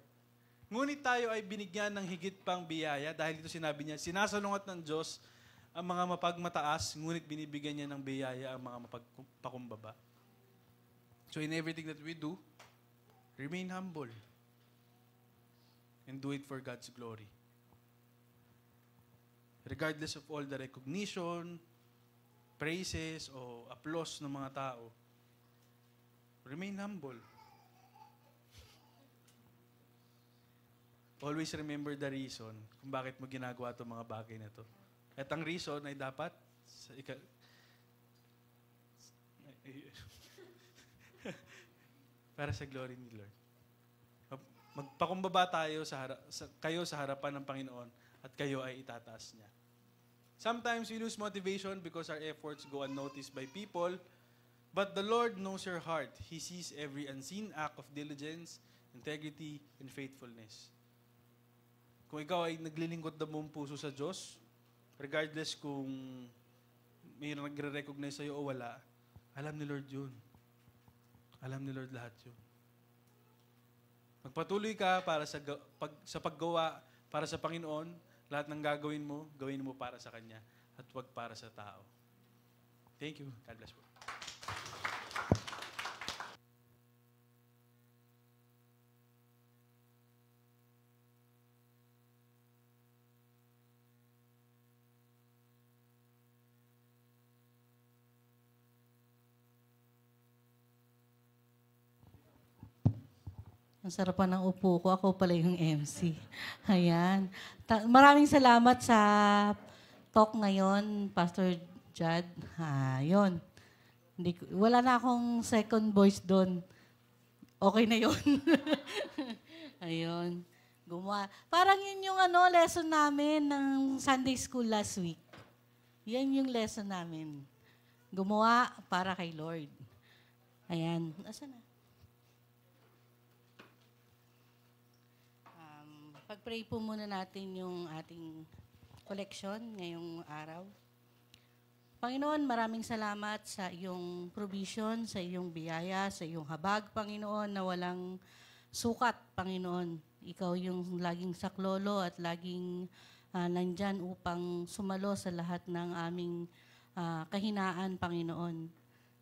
ngunit tayo ay binigyan ng higit pang biyaya dahil dito sinabi niya, sinasalungat ng Diyos ang mga mapagmataas, ngunit binibigyan niya ng biyaya ang mga mapagpakumbaba. So in everything that we do, remain humble and do it for God's glory. Regardless of all the recognition, praises, o applause ng mga tao, remain humble. Always remember the reason kung bakit mo ginagawa itong mga bagay na ito. At ang reason ay dapat para sa glory ni Lord. Magpakumbaba tayo kayo sa harapan ng Panginoon at kayo ay itataas niya. Sometimes we lose motivation because our efforts go unnoticed by people, but the Lord knows your heart. He sees every unseen act of diligence, integrity, and faithfulness. Kung ikaw ay naglilingkod ng buong puso sa Diyos, regardless kung may nagre-recognize sa'yo o wala, alam ni Lord yun. Alam ni Lord lahat yun. Magpatuloy ka para sa paggawa para sa Panginoon, lahat ng gawin mo para sa Kanya at huwag para sa tao. Thank you. God bless you. Ang sarap pa ng upo ko. Ako pala yung MC. Ayan. Maraming salamat sa talk ngayon, Pastor Jad. Yun. Wala na akong second voice doon. Okay na yun. Ayun. Gumawa. Parang yun yung lesson namin ng Sunday School last week. Yan yung lesson namin. Gumawa para kay Lord. Ayan. Asan na? Pag-pray po muna natin yung ating collection ngayong araw. Panginoon, maraming salamat sa iyong provision, sa iyong biyaya, sa iyong habag, Panginoon, na walang sukat, Panginoon. Ikaw yung laging saklolo at laging nandyan upang sumalo sa lahat ng aming kahinaan, Panginoon.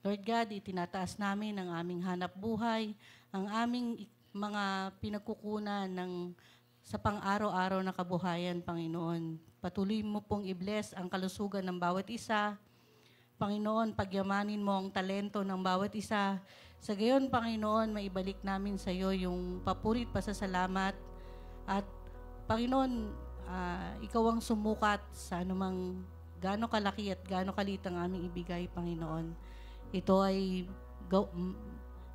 Lord God, itinataas namin ang aming hanap buhay, ang aming mga pinagkukunan sa pang-araw-araw na kabuhayan, Panginoon. Patuloy mo pong i-bless ang kalusugan ng bawat isa. Panginoon, pagyamanin mo ang talento ng bawat isa. Sa gayon, Panginoon, maibalik namin sa iyo yung papurit, pasasalamat. At Panginoon, ikaw ang sumukat sa anumang gaano kalaki at gaano kalit ang aming ibigay, Panginoon. Ito ay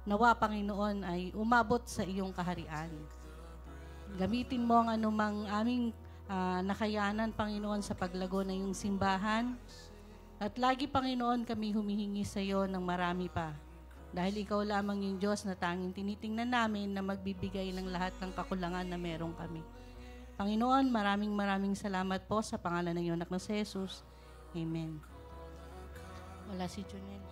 nawa, Panginoon, ay umabot sa iyong kaharian. Gamitin mo ang anumang aming nakayanan, Panginoon, sa paglago na iyong simbahan. At lagi, Panginoon, kami humihingi sa iyo ng marami pa. Dahil ikaw lamang yung Diyos na tanging tinitingnan namin na magbibigay ng lahat ng kakulangan na meron kami. Panginoon, maraming salamat po sa pangalan ng iyong anak na si Jesus. Amen. Wala si Junel.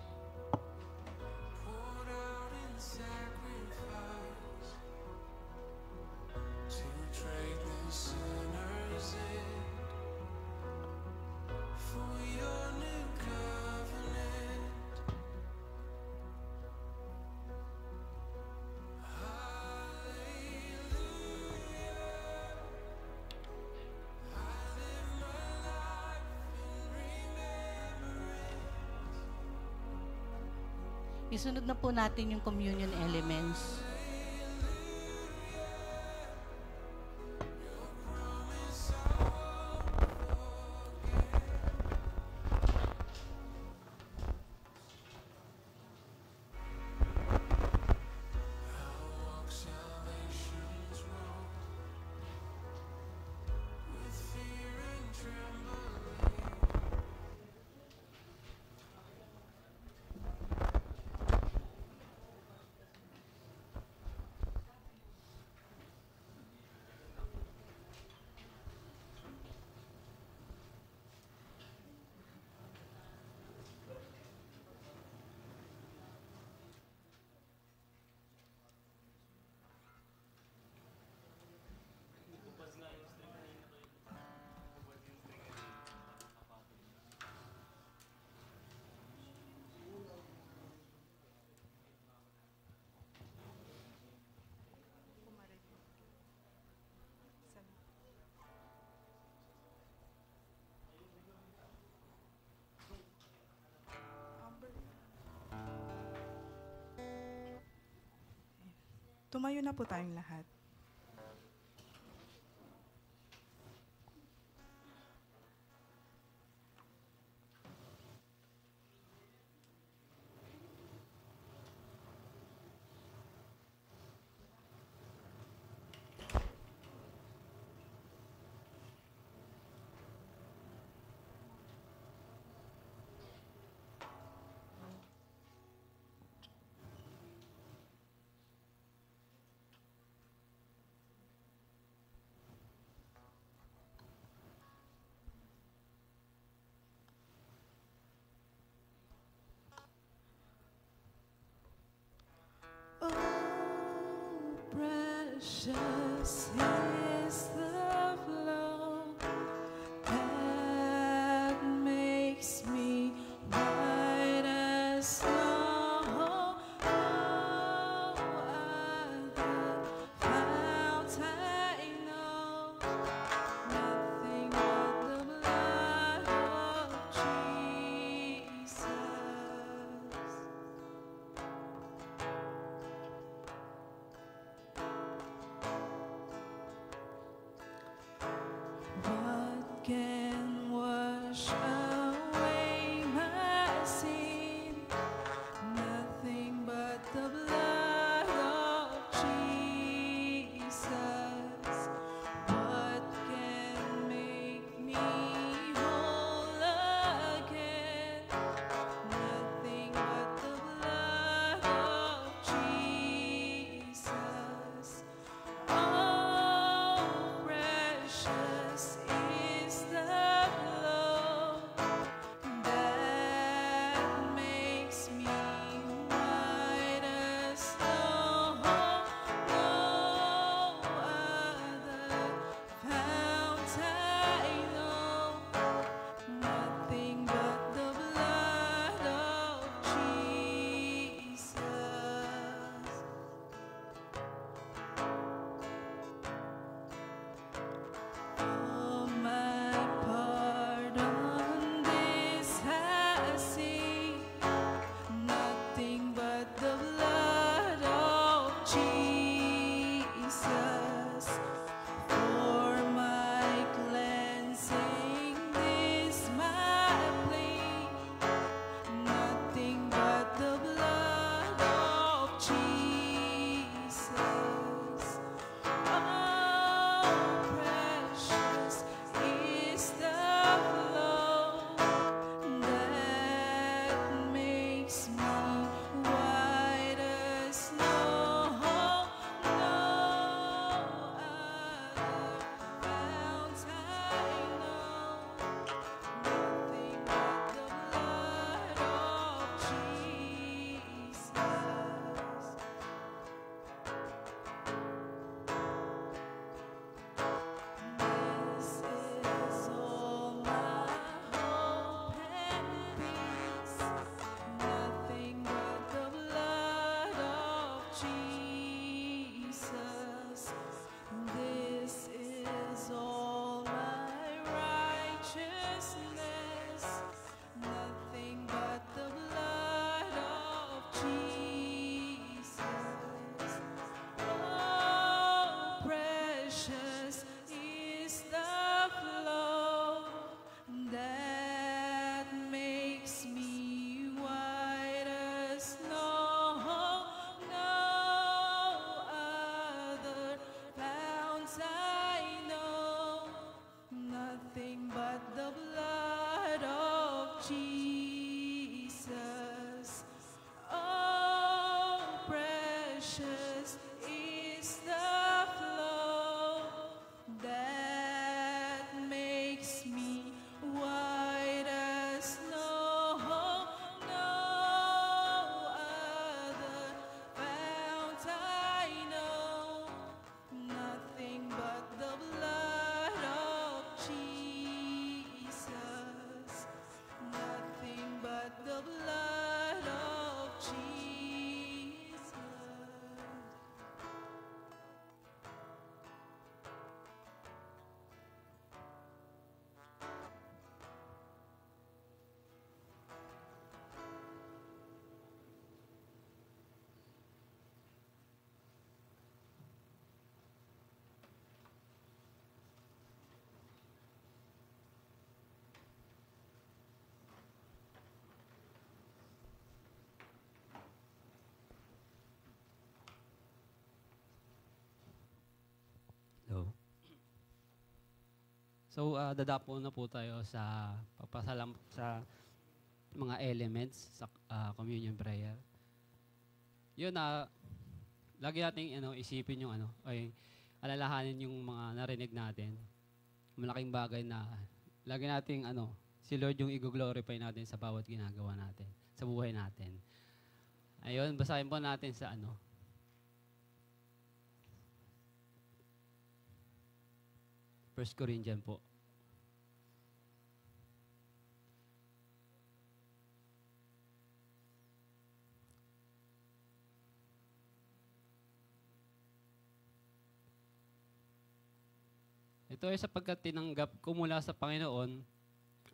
Isunod na po natin yung communion elements. Tumayo na po tayong lahat. Precious is the flow that makes me white as snow. No other fount I know, nothing but the blood of Jesus. can wash away my sin? Nothing but the blood of Jesus. What can make me whole again? Nothing but the blood of Jesus. Oh, precious is the blood that makes me white as snow. No other fount I know. Nothing but the blood of Jesus. For my pardon, this I see. Nothing but the blood of Jesus. For my cleansing, this my plea. Nothing but the blood of Jesus. Oh, precious is the blood that makes me white as snow. No other fount I know. Nothing but the blood of Jesus. This is all my hope and peace. Nothing but the blood of Jesus. This is all my righteousness. Nothing but the blood of Jesus. Oh, precious is the flow that makes me white as snow. No other fount I know. Nothing but the blood of Jesus. Oh, precious is the flow that makes me white as snow. No other fount I know. Nothing but the blood of Jesus. Nothing but the blood of Jesus. Hello. So, dadapo na po tayo sa pagpasalam sa mga elements sa communion prayer. Yun lagi nating isipin yung ay alalahanin yung mga narinig natin. Malaking bagay na lagi nating si Lord yung i-glorify natin sa bawat ginagawa natin, sa buhay natin. Ayun, basahin po natin sa 1 Corinthians po. Ito ay sapagkat tinanggap ko mula sa Panginoon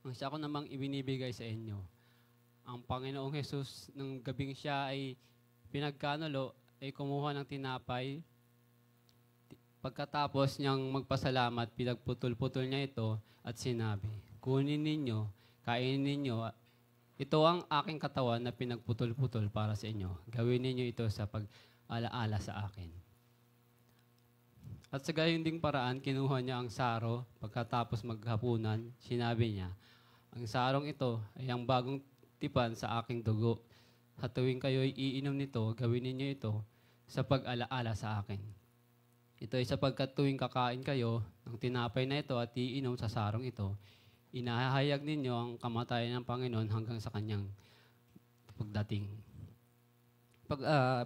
ang siya ko namang ibinibigay sa inyo. Ang Panginoong Jesus, nung gabing siya ay pinagkanulo, ay kumuha ng tinapay. pagkatapos niyang magpasalamat, pinagputol-putol niya ito at sinabi, kunin ninyo, kainin ninyo, ito ang aking katawan na pinagputol-putol para sa inyo. Gawin ninyo ito sa pag-alaala sa akin. At sa gayon ding paraan, kinuha niya ang saro. Pagkatapos maghapunan, sinabi niya, ang sarong ito ay ang bagong tipan sa aking dugo. Sa tuwing kayo'y iinom nito, gawin ninyo ito sa pag-alaala sa akin. Ito ay sapagkat tuwing kakain kayo ng tinapay na ito at iinom sa sarong ito, inahayag ninyo ang kamatayan ng Panginoon hanggang sa kanyang pagdating.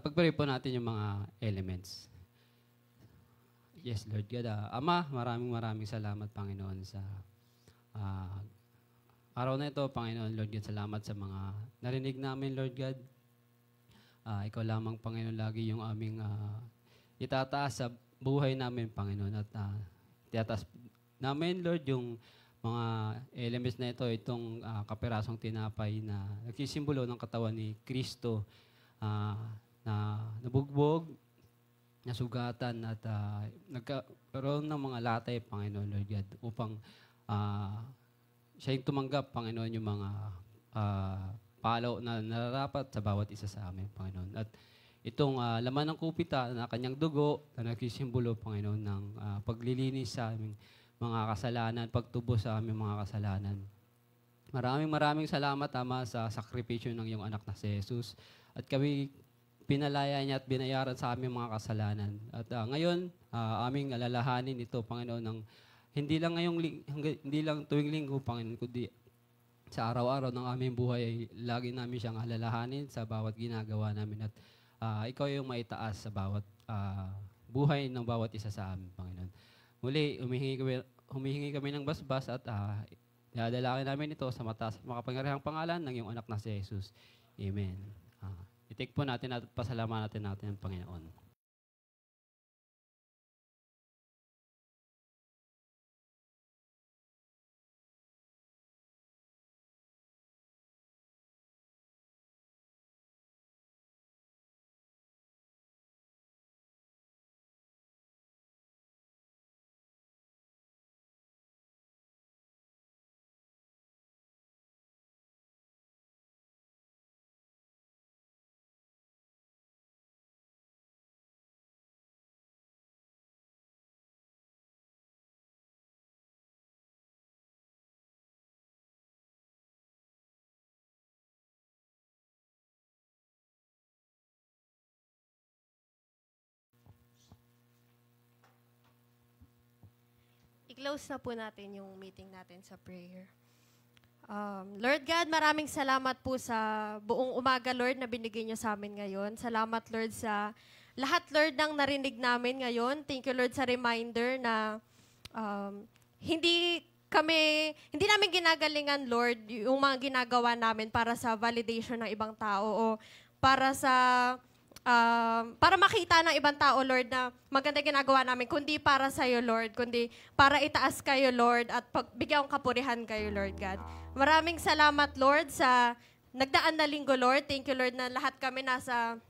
Pag-pray po natin yung mga elements. Yes, Lord God. Ama, maraming salamat, Panginoon, sa araw na ito, Panginoon, Lord God. Salamat sa mga narinig namin, Lord God. Ikaw lamang, Panginoon, lagi yung aming itataas sa buhay namin, Panginoon. At itataas namin, Lord, yung mga elements na ito, itong kapirasong tinapay na nagsisimbolo ng katawan ni Kristo na nabugbog, nasugatan at nagkaroon ng mga latay, Panginoon, Lord God, upang siya yung tumanggap, Panginoon, yung mga palaw na nararapat sa bawat isa sa amin, Panginoon. At itong laman ng kupita na kanyang dugo na nagsisimbolo, Panginoon, ng paglilinis sa aming mga kasalanan, pagtubos sa aming mga kasalanan. Maraming salamat, Ama, sa sakripisyo ng iyong anak na si Jesus. At kami pinalaya niya at binayaran sa aming mga kasalanan. At ngayon, aming alalahanin ito, Panginoon, ng hindi lang tuwing linggo, Panginoon, kundi sa araw-araw ng aming buhay ay lagi namin siyang alalahanin sa bawat ginagawa namin. At ikaw yung maitaas sa bawat buhay ng bawat isa sa amin, Panginoon. Muli, humihingi kami ng basbas at dadalangin namin ito sa mataas at makapangyarihang pangalan ng iyong anak na si Jesus. Amen. I-take po natin at pasalamatan natin ang Panginoon. I-close na po natin yung meeting natin sa prayer. Lord God, maraming salamat po sa buong umaga, Lord, na binigay niyo sa amin ngayon. Salamat, Lord, sa lahat, Lord, ng narinig namin ngayon. Thank you, Lord, sa reminder na hindi namin ginagalingan, Lord, yung mga ginagawa namin para sa validation ng ibang tao o para makita ng ibang tao, Lord, na maganda ginagawa namin, kundi para sa iyo, Lord, kundi para itaas kayo, Lord, at bigyan kapurihan kayo, Lord God. Maraming salamat, Lord, sa nagdaan na linggo, Lord. Thank you, Lord, na lahat kami nasa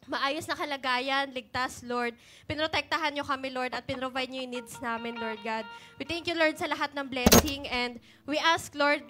maayos na kalagayan, ligtas, Lord. Pinrotektahan niyo kami, Lord, at pinrovide niyo yung needs namin, Lord God. We thank you, Lord, sa lahat ng blessing, and we ask, Lord,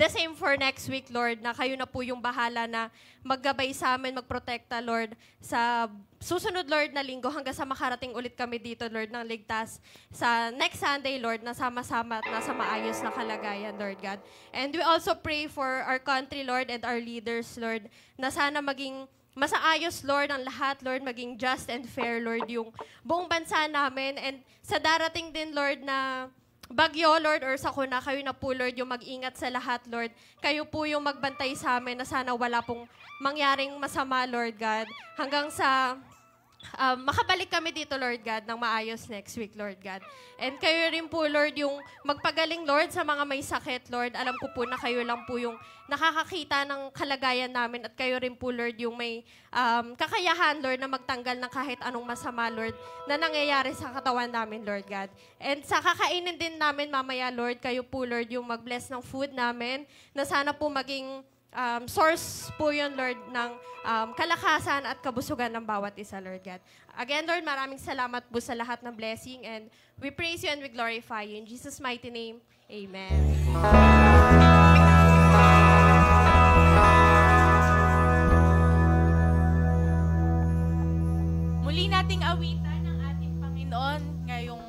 the same for next week, Lord, na kayo na po yung bahala na maggabay sa amin, magprotekta, Lord, sa susunod, Lord, na linggo hanggang sa makarating ulit kami dito, Lord, ng ligtas. Sa next Sunday, Lord, na sama-sama at nasa maayos na kalagayan, Lord God. And we also pray for our country, Lord, and our leaders, Lord, na sana maging masaayos, Lord, ang lahat, Lord, maging just and fair, Lord, yung buong bansa namin. And sa darating din, Lord, na bagyo, Lord, or sakuna, kayo na po, Lord, yung mag-ingat sa lahat, Lord. Kayo po yung magbantay sa amin na sana wala pong mangyaring masama, Lord God. Hanggang sa makabalik kami dito, Lord God, ng maayos next week, Lord God. And kayo rin po, Lord, yung magpagaling, Lord, sa mga may sakit, Lord. Alam ko po na kayo lang po yung nakakakita ng kalagayan namin at kayo rin po, Lord, yung may kakayahan, Lord, na magtanggal ng kahit anong masama, Lord, na nangyayari sa katawan namin, Lord God. And sa kakainin din namin mamaya, Lord, kayo po, Lord, yung mag-bless ng food namin na sana po maging source po yun, Lord, ng kalakasan at kabusugan ng bawat isa, Lord God. Again, Lord, maraming salamat po sa lahat ng blessing and we praise you and we glorify you. In Jesus' mighty name, amen. Muli nating awitan ang ating Panginoon ngayong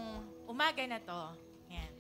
umaga na to. Yan.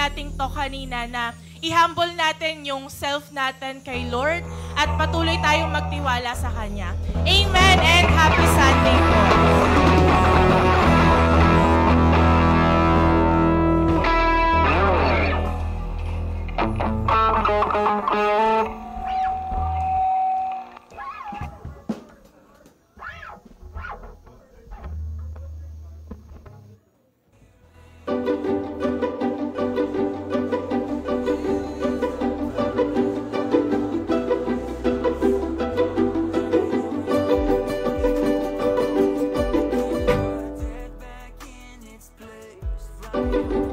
natin to kanina na i-humble natin yung self natin kay Lord at patuloy tayong magtiwala sa Kanya. Amen and happy Sunday po. back in its place. Right